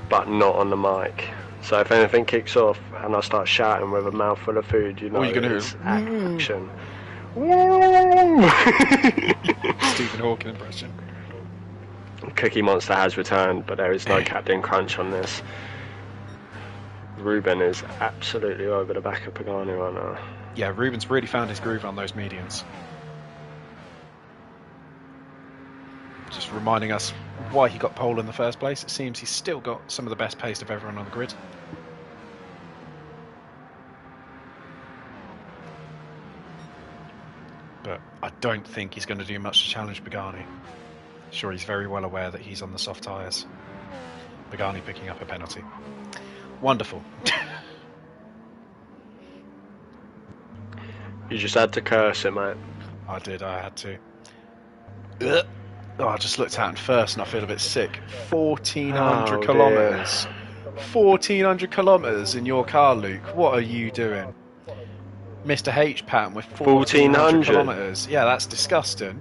but not on the mic. So if anything kicks off and I start shouting with a mouthful of food, you know All you're gonna it's hear action. Stephen Hawking impression. Cookie Monster has returned, but there is no Captain Crunch on this. Ruben is absolutely over the back of Pagani right now. Yeah, Ruben's really found his groove on those medians. Just reminding us why he got pole in the first place. It seems he's still got some of the best pace of everyone on the grid. But I don't think he's going to do much to challenge Pagani. Sure, he's very well aware that he's on the soft tyres. Pagani picking up a penalty. Wonderful. You just had to curse it, mate. I did, I had to. Ugh. Oh, I just looked at it first and I feel a bit sick. 1,400 kilometres. 1,400 kilometres in your car, Luke. What are you doing? Mr. H pattern with 1,400 kilometres. Yeah, that's disgusting.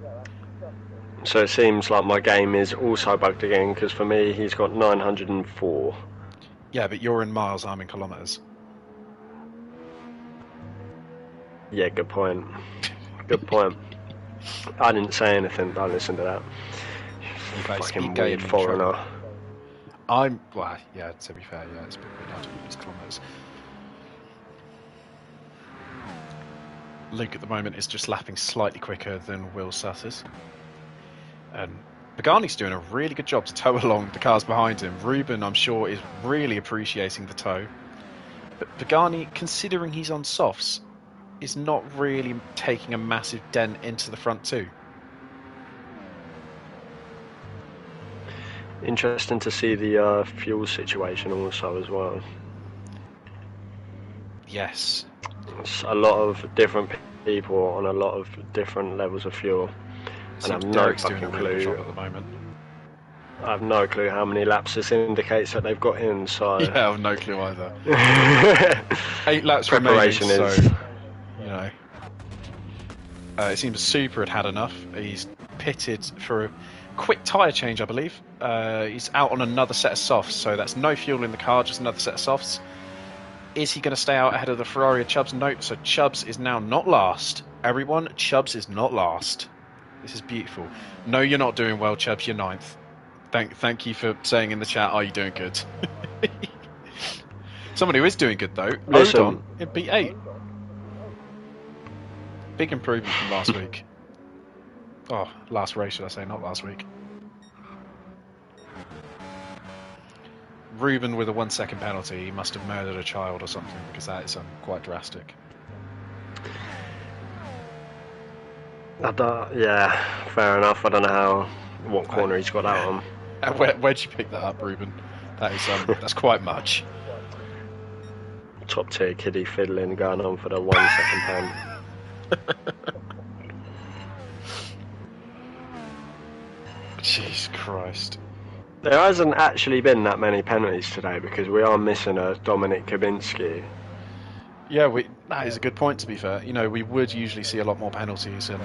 So it seems like my game is also bugged again, because for me he's got 904. Yeah, but you're in miles, I'm in kilometres. Yeah, good point. Good point. I didn't say anything, don't listen to that. You Fucking weird foreigner. Well, yeah, to be fair, yeah, it's a bit weird. I don't use kilometres. Luke at the moment is just lapping slightly quicker than Will Sutters. And Pagani's doing a really good job to tow along the cars behind him. Ruben, I'm sure, is really appreciating the tow. But Pagani, considering he's on softs, is not really taking a massive dent into the front two. Interesting to see the fuel situation also as well. Yes. It's a lot of different people on a lot of different levels of fuel. And I have no Derek's fucking doing a really good clue. job at the moment. I have no clue how many laps this indicates that they've got in, so... Yeah, I have no clue either. 8 laps Preparation remaining, is... so, you know. It seems Super had enough. He's pitted for a quick tyre change, I believe. He's out on another set of softs, so that's no fuel in the car, just another set of softs. Is he going to stay out ahead of the Ferrari or Chubbs? No, so Chubbs is now not last. Everyone, Chubbs is not last. This is beautiful. No, you're not doing well, Chubbs, you're 9th. Thank you for saying in the chat, are you doing good? Someone who is doing good, though, Odon, it beat 8. Big improvement from last week. Oh, last race, should I say, not last week. Ruben with a 1 second penalty. He must have murdered a child or something, because that is quite drastic. Yeah, fair enough. I don't know what corner he's got out on. Where'd you pick that up, Ruben? That is that's quite much. Top tier kiddie fiddling going on for the 1 second pen. Jeez Christ. There hasn't actually been that many penalties today, because we are missing a Dominic Kabinski. Yeah, that is a good point, to be fair. You know, we would usually see a lot more penalties and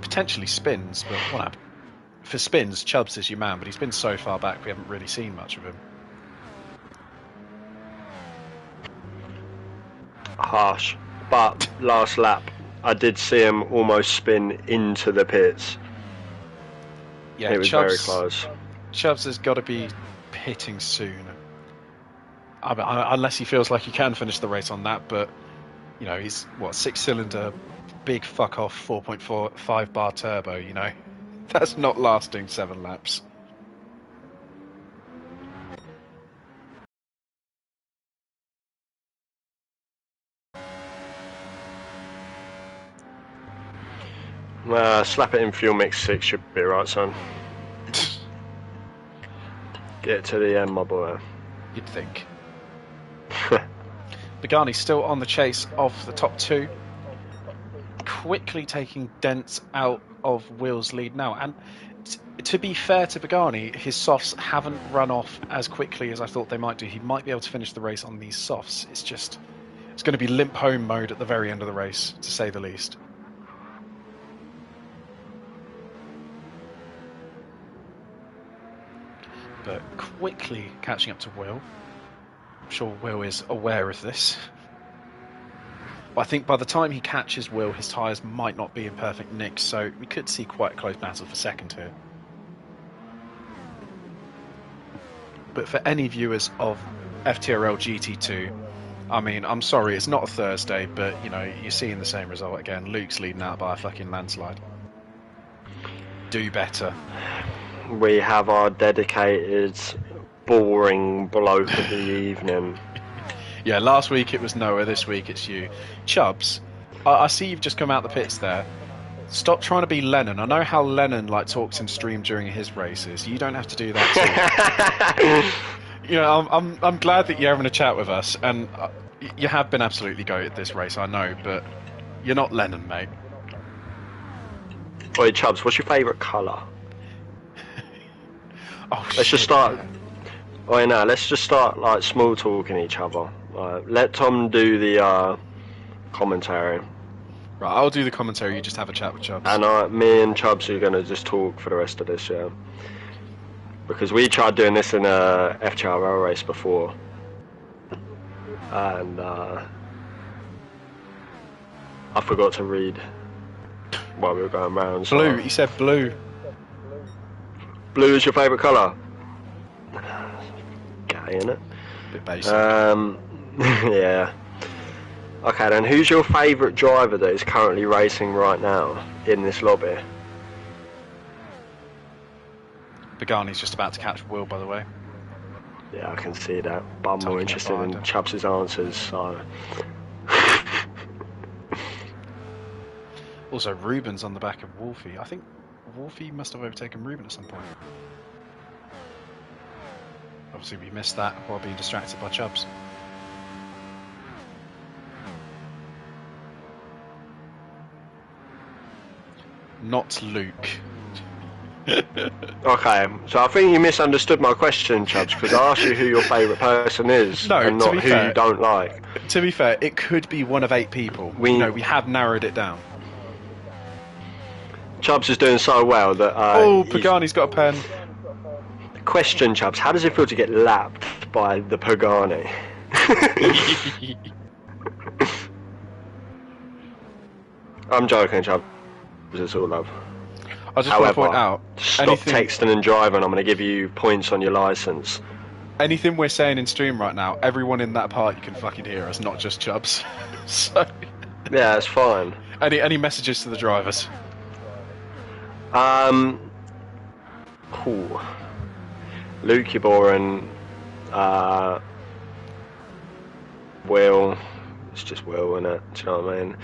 potentially spins, but what for spins, Chubbs is your man, but he's been so far back we haven't really seen much of him. Harsh. But last lap, I did see him almost spin into the pits. Yeah, it was very close. Chubbs has got to be pitting soon. Unless he feels like he can finish the race on that, but You know, he's what, 6-cylinder, big fuck off 4.45 bar turbo. You know, that's not lasting 7 laps. Slap it in fuel mix 6 should be right, son. Get to the end, my boy. You'd think. Pagani's still on the chase of the top 2, quickly taking dents out of Will's lead now. And to be fair to Pagani, his softs haven't run off as quickly as I thought they might do. He might be able to finish the race on these softs. It's going to be limp home mode at the very end of the race, to say the least. But quickly catching up to Will. I'm sure Will is aware of this. But I think by the time he catches Will, his tyres might not be in perfect nick, so we could see quite a close battle for second here. But for any viewers of FTRL GT2, I mean, I'm sorry, it's not a Thursday, but, you know, you're seeing the same result again. Luke's leading out by a fucking landslide. Do better. We have our dedicated, boring bloke of the evening. Yeah, last week it was Noah, this week it's you. Chubbs, I see you've just come out the pits there. Stop trying to be Lennon. I know how Lennon talks in stream during his races. You don't have to do that too. You know, I'm glad that you're having a chat with us, and you have been absolutely goated this race, I know, but you're not Lennon, mate. Oi, Chubbs, what's your favourite colour? Let's just start. Oh, no, let's just start like small talking each other. Let Tom do the commentary. Right, I'll do the commentary. You just have a chat with Chubbs. And me and Chubbs are gonna just talk for the rest of this, yeah. Because we tried doing this in a FTRL race before, and I forgot to read while we were going round. Blue. He said blue. Blue is your favourite colour? Gay, innit? Bit basic. Yeah. Okay then, who's your favourite driver that is currently racing right now in this lobby? Pagani's just about to catch Will, by the way. Yeah, I can see that. But I'm more interested in Chubbs' answers, so... Also, Ruben's on the back of Wolfie. I think Wolfie must have overtaken Ruben at some point. Obviously, we missed that while being distracted by Chubbs. Not Luke. Okay, so I think you misunderstood my question, Chubbs, because I asked you who your favourite person is, and not who you don't like. To be fair, it could be one of 8 people. We have narrowed it down. Chubbs is doing so well that... Pagani's got a pen. Question, Chubbs, how does it feel to get lapped by the Pagani? I'm joking, Chubbs. It's all love. I just want to point out... Stop texting and driving, I'm going to give you points on your licence. Anything we're saying in stream right now, everyone in that party can fucking hear us, not just Chubbs. So... Yeah, it's fine. Any messages to the drivers? Cool. Luke, you're boring. Will. It's just Will, isn't it? Do you know what I mean?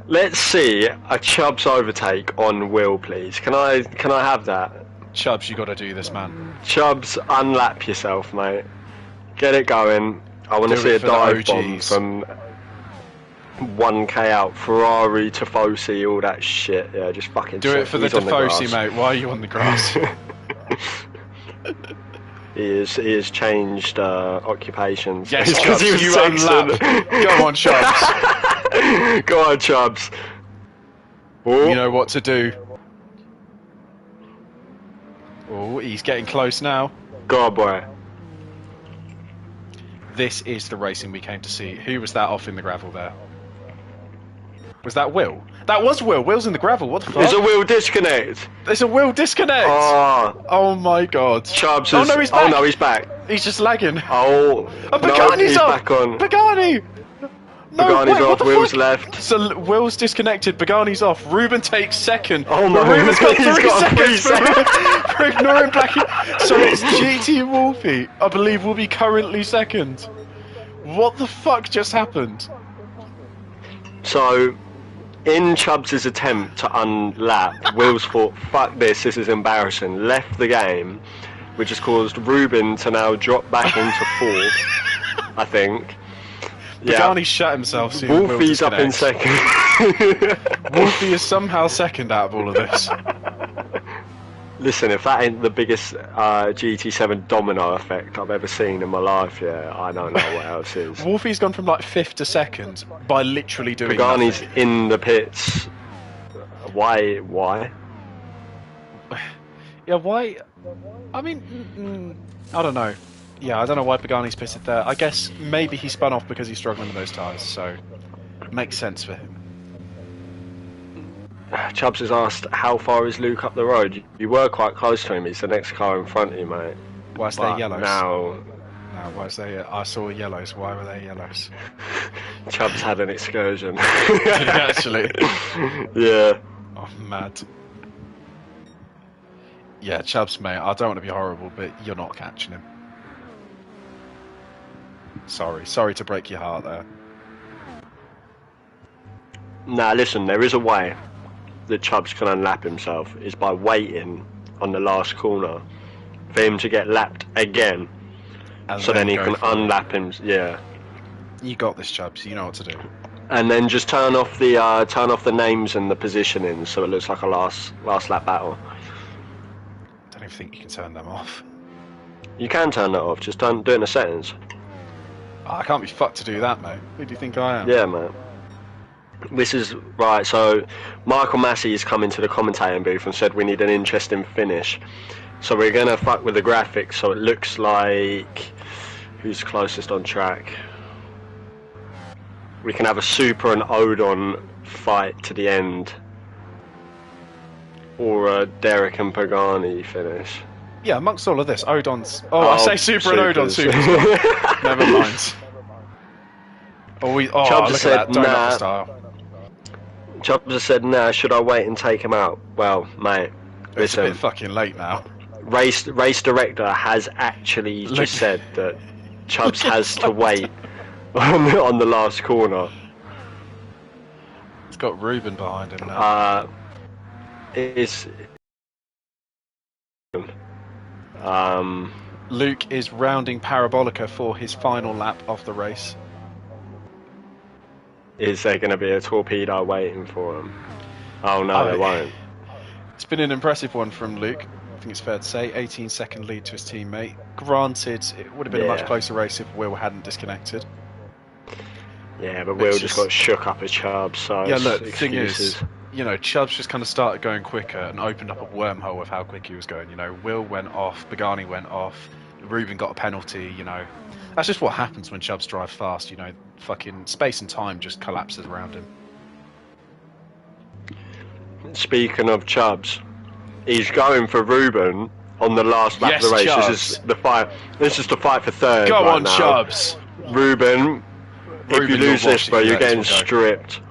Let's see a Chubbs overtake on Will, please. Can I have that? Chubbs, you got to do this, man. Chubbs, unlap yourself, mate. Get it going. I want to see a dive bomb from 1k out, Ferrari, Tifosi, all that shit. Yeah, just fucking do it for the Tifosi, mate. Why are you on the grass? He has changed occupations. Yes, Chubbs, you unlap. Go on, Chubbs. Go on, Chubbs. Oh. You know what to do. Oh, he's getting close now. Go on, boy. This is the racing we came to see. Who was that off in the gravel there? Was that Will? That was Will. Will's in the gravel. What the fuck? There's a Will disconnect. There's a Will disconnect. Oh my god. Chubbs is... Oh no, he's back. Oh no, he's back. He's just lagging. Oh, Pagani's back on. Pagani. No, Pagani's wait, what off, the Will's fuck? left. So Will's disconnected, Pagani's off, Ruben takes second. Oh but my, Ruben's got he's 3 got 3 seconds seconds. for ignoring Blackie. So it's GT and Wolfie, I believe, will be currently second. What the fuck just happened? So, in Chubbs' attempt to unlap, Will's thought, fuck this is embarrassing, left the game, which has caused Ruben to now drop back into 4th, I think. Pagani shut himself soon. Wolfie's up in 2nd. Wolfie is somehow second out of all of this. Listen, if that ain't the biggest GT7 domino effect I've ever seen in my life, yeah, I don't know what else is. Wolfie's gone from like 5th to 2nd by literally doing Pagani's nothing. in the pits. Why? Yeah, why? I mean, I don't know. Yeah, I don't know why Pagani's pitted there. I guess maybe he spun off because he's struggling with those tyres, so makes sense for him. Chubbs has asked, how far is Luke up the road? You were quite close to him, he's the next car in front of you, mate. Why is there yellows? Now... No, why is there... I saw yellows, why were there yellows? Chubbs had an excursion. Did he actually? Yeah. Oh, mad. Yeah, Chubbs, mate, I don't want to be horrible, but you're not catching him. Sorry to break your heart there. Nah, listen, there is a way that Chubbs can unlap himself, is by waiting on the last corner for him to get lapped again, and so then he can unlap him. Yeah. You got this, Chubbs. You know what to do. And then just turn off the names and the positioning, so it looks like a last lap battle. I don't even think you can turn them off. You can turn that off. Just do it in the settings. Oh, I can't be fucked to do that, mate. Who do you think I am? Yeah, mate. This is right. So Michael Massey has come into the commentating booth and said we need an interesting finish. So we're gonna fuck with the graphics. So it looks like who's closest on track. We can have a Super and Odon fight to the end, or a Derek and Pagani finish. Yeah, amongst all of this, Odon's... I say Super and Odon, Super's gone. Never mind. Chubbs look said, at that, don't love the style. Chubbs has said, nah, should I wait and take him out? Well, mate, It's listen. a bit fucking late now. Race director has actually just said that Chubbs has to wait on the last corner. It's got Ruben behind him now. Luke is rounding Parabolica for his final lap of the race. Is there going to be a torpedo waiting for him? Oh no, there won't. It's been an impressive one from Luke, I think it's fair to say. 18-second lead to his teammate. Granted, it would have been a much closer race if Will hadn't disconnected. Yeah, but Will just got shook up at Chubbs, so yeah, look, the thing is, you know, Chubbs just kind of started going quicker and opened up a wormhole of how quick he was going. You know, Will went off, Pagani went off, Ruben got a penalty, you know. That's just what happens when Chubbs drive fast, you know, fucking space and time just collapses around him. Speaking of Chubbs, he's going for Ruben on the last lap of the race. Chubbs. This is the fight. This is the fight for third. Go right on, now. Chubbs. Ruben, if you lose this, bro, you're getting stripped.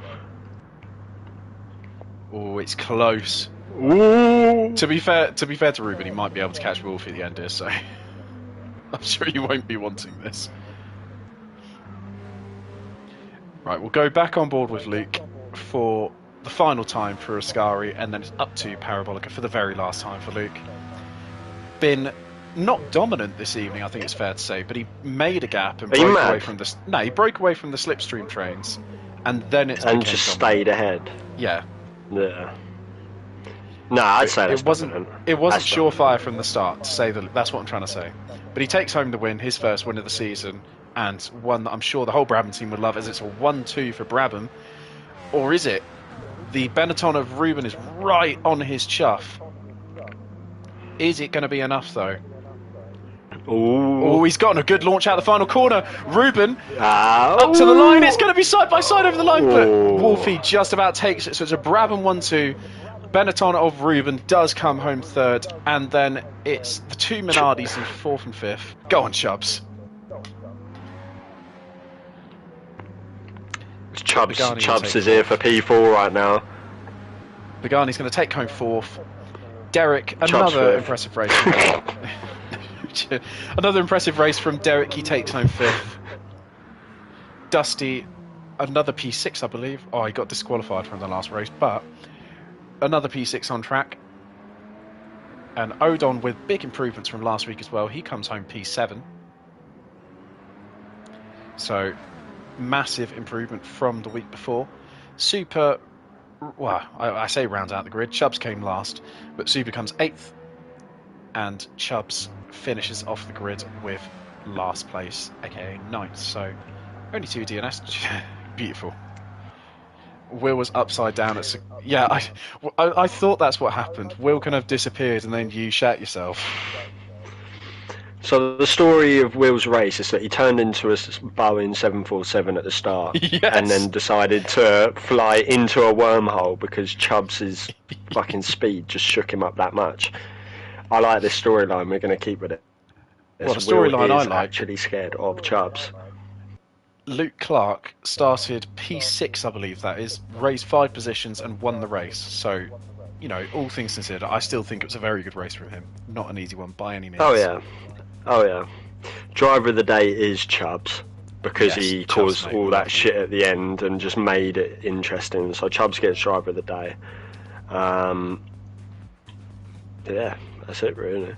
Oh, it's close. Ooh. To be fair to Ruben, he might be able to catch Wolfie at the end here, so I'm sure he won't be wanting this. Right, we'll go back on board with Luke for the final time for Ascari, and then it's up to Parabolica for the very last time for Luke. Been not dominant this evening, I think it's fair to say, but he made a gap and broke away from the... No, he broke away from the slipstream trains, and then it's... And just stayed ahead. Yeah. Yeah. No, I'd say it wasn't surefire from the start, to say that. That's what I'm trying to say. But he takes home the win, his first win of the season, and one that I'm sure the whole Brabham team would love, as it's a 1-2 for Brabham. Or is it? The Benetton of Ruben is right on his chuff. Is it going to be enough, though? Ooh. Oh, he's gotten a good launch out the final corner. Ruben up to the line. It's going to be side by side over the line, but Wolfie just about takes it. So it's a Brabham 1-2. Benetton of Ruben does come home third, and then it's the two Minardis in fourth and fifth. Go on, Chubbs. Chubbs is here for P4 right now. Pagani's going to take home fourth. Derek, Chubbs another fifth. impressive race. Another impressive race from Derek. He takes home fifth. Dusty, another P6, I believe. Oh, he got disqualified from the last race, but another P6 on track. And Odon with big improvements from last week as well. He comes home P7. So, massive improvement from the week before. Super, well, I say rounds out the grid. Chubbs came last, but Super comes 8th. And Chubbs finishes off the grid with last place, aka 9th. So, only 2 DNS. Beautiful. Will was upside down at... Yeah, I thought that's what happened. Will kind of disappeared and then you shat yourself. So the story of Will's race is that he turned into a Boeing 747 at the start, Yes. and then decided to fly into a wormhole because Chubbs' fucking speed just shook him up that much. I like this storyline. We're going to keep with it. Well, the storyline I like... actually scared of Chubbs. Luke Clark started P6, I believe that is, raised 5 positions and won the race. So, you know, all things considered, I still think it was a very good race from him. Not an easy one by any means. Oh yeah. Driver of the day is Chubbs because he caused all that shit at the end and just made it interesting. So Chubbs gets driver of the day. Yeah, that's it really.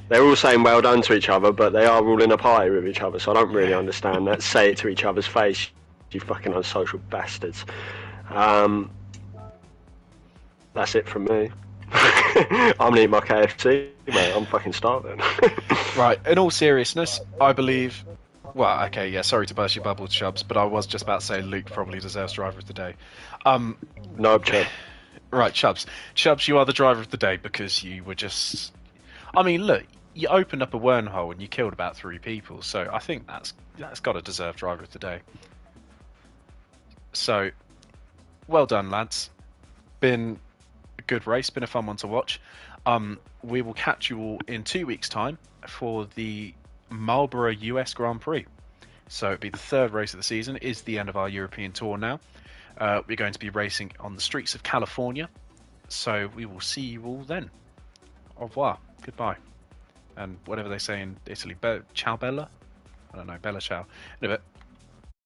They're all saying well done to each other, but they are all in a party with each other, so I don't really understand that. Say it to each other's face, you fucking unsocial bastards. That's it from me. I'm gonna eat my KFC, mate. I'm fucking starving. Right, in all seriousness, I believe... Well, okay, yeah, sorry to burst your bubble, Chubbs, but I was just about to say Luke probably deserves driver of the day. No, Chubb. Right, Chubbs. Chubbs, you are the driver of the day because you were just... I mean, look, you opened up a wormhole and you killed about 3 people, so I think that's got to deserve driver of the day. So, well done, lads. Been a good race, been a fun one to watch. We will catch you all in 2 weeks' time for the Marlborough US Grand Prix. So it'll be the 3rd race of the season. It is the end of our European tour now. We're going to be racing on the streets of California. So we will see you all then. Au revoir. Goodbye. And whatever they say in Italy, ciao bella? I don't know, bella ciao. In a bit.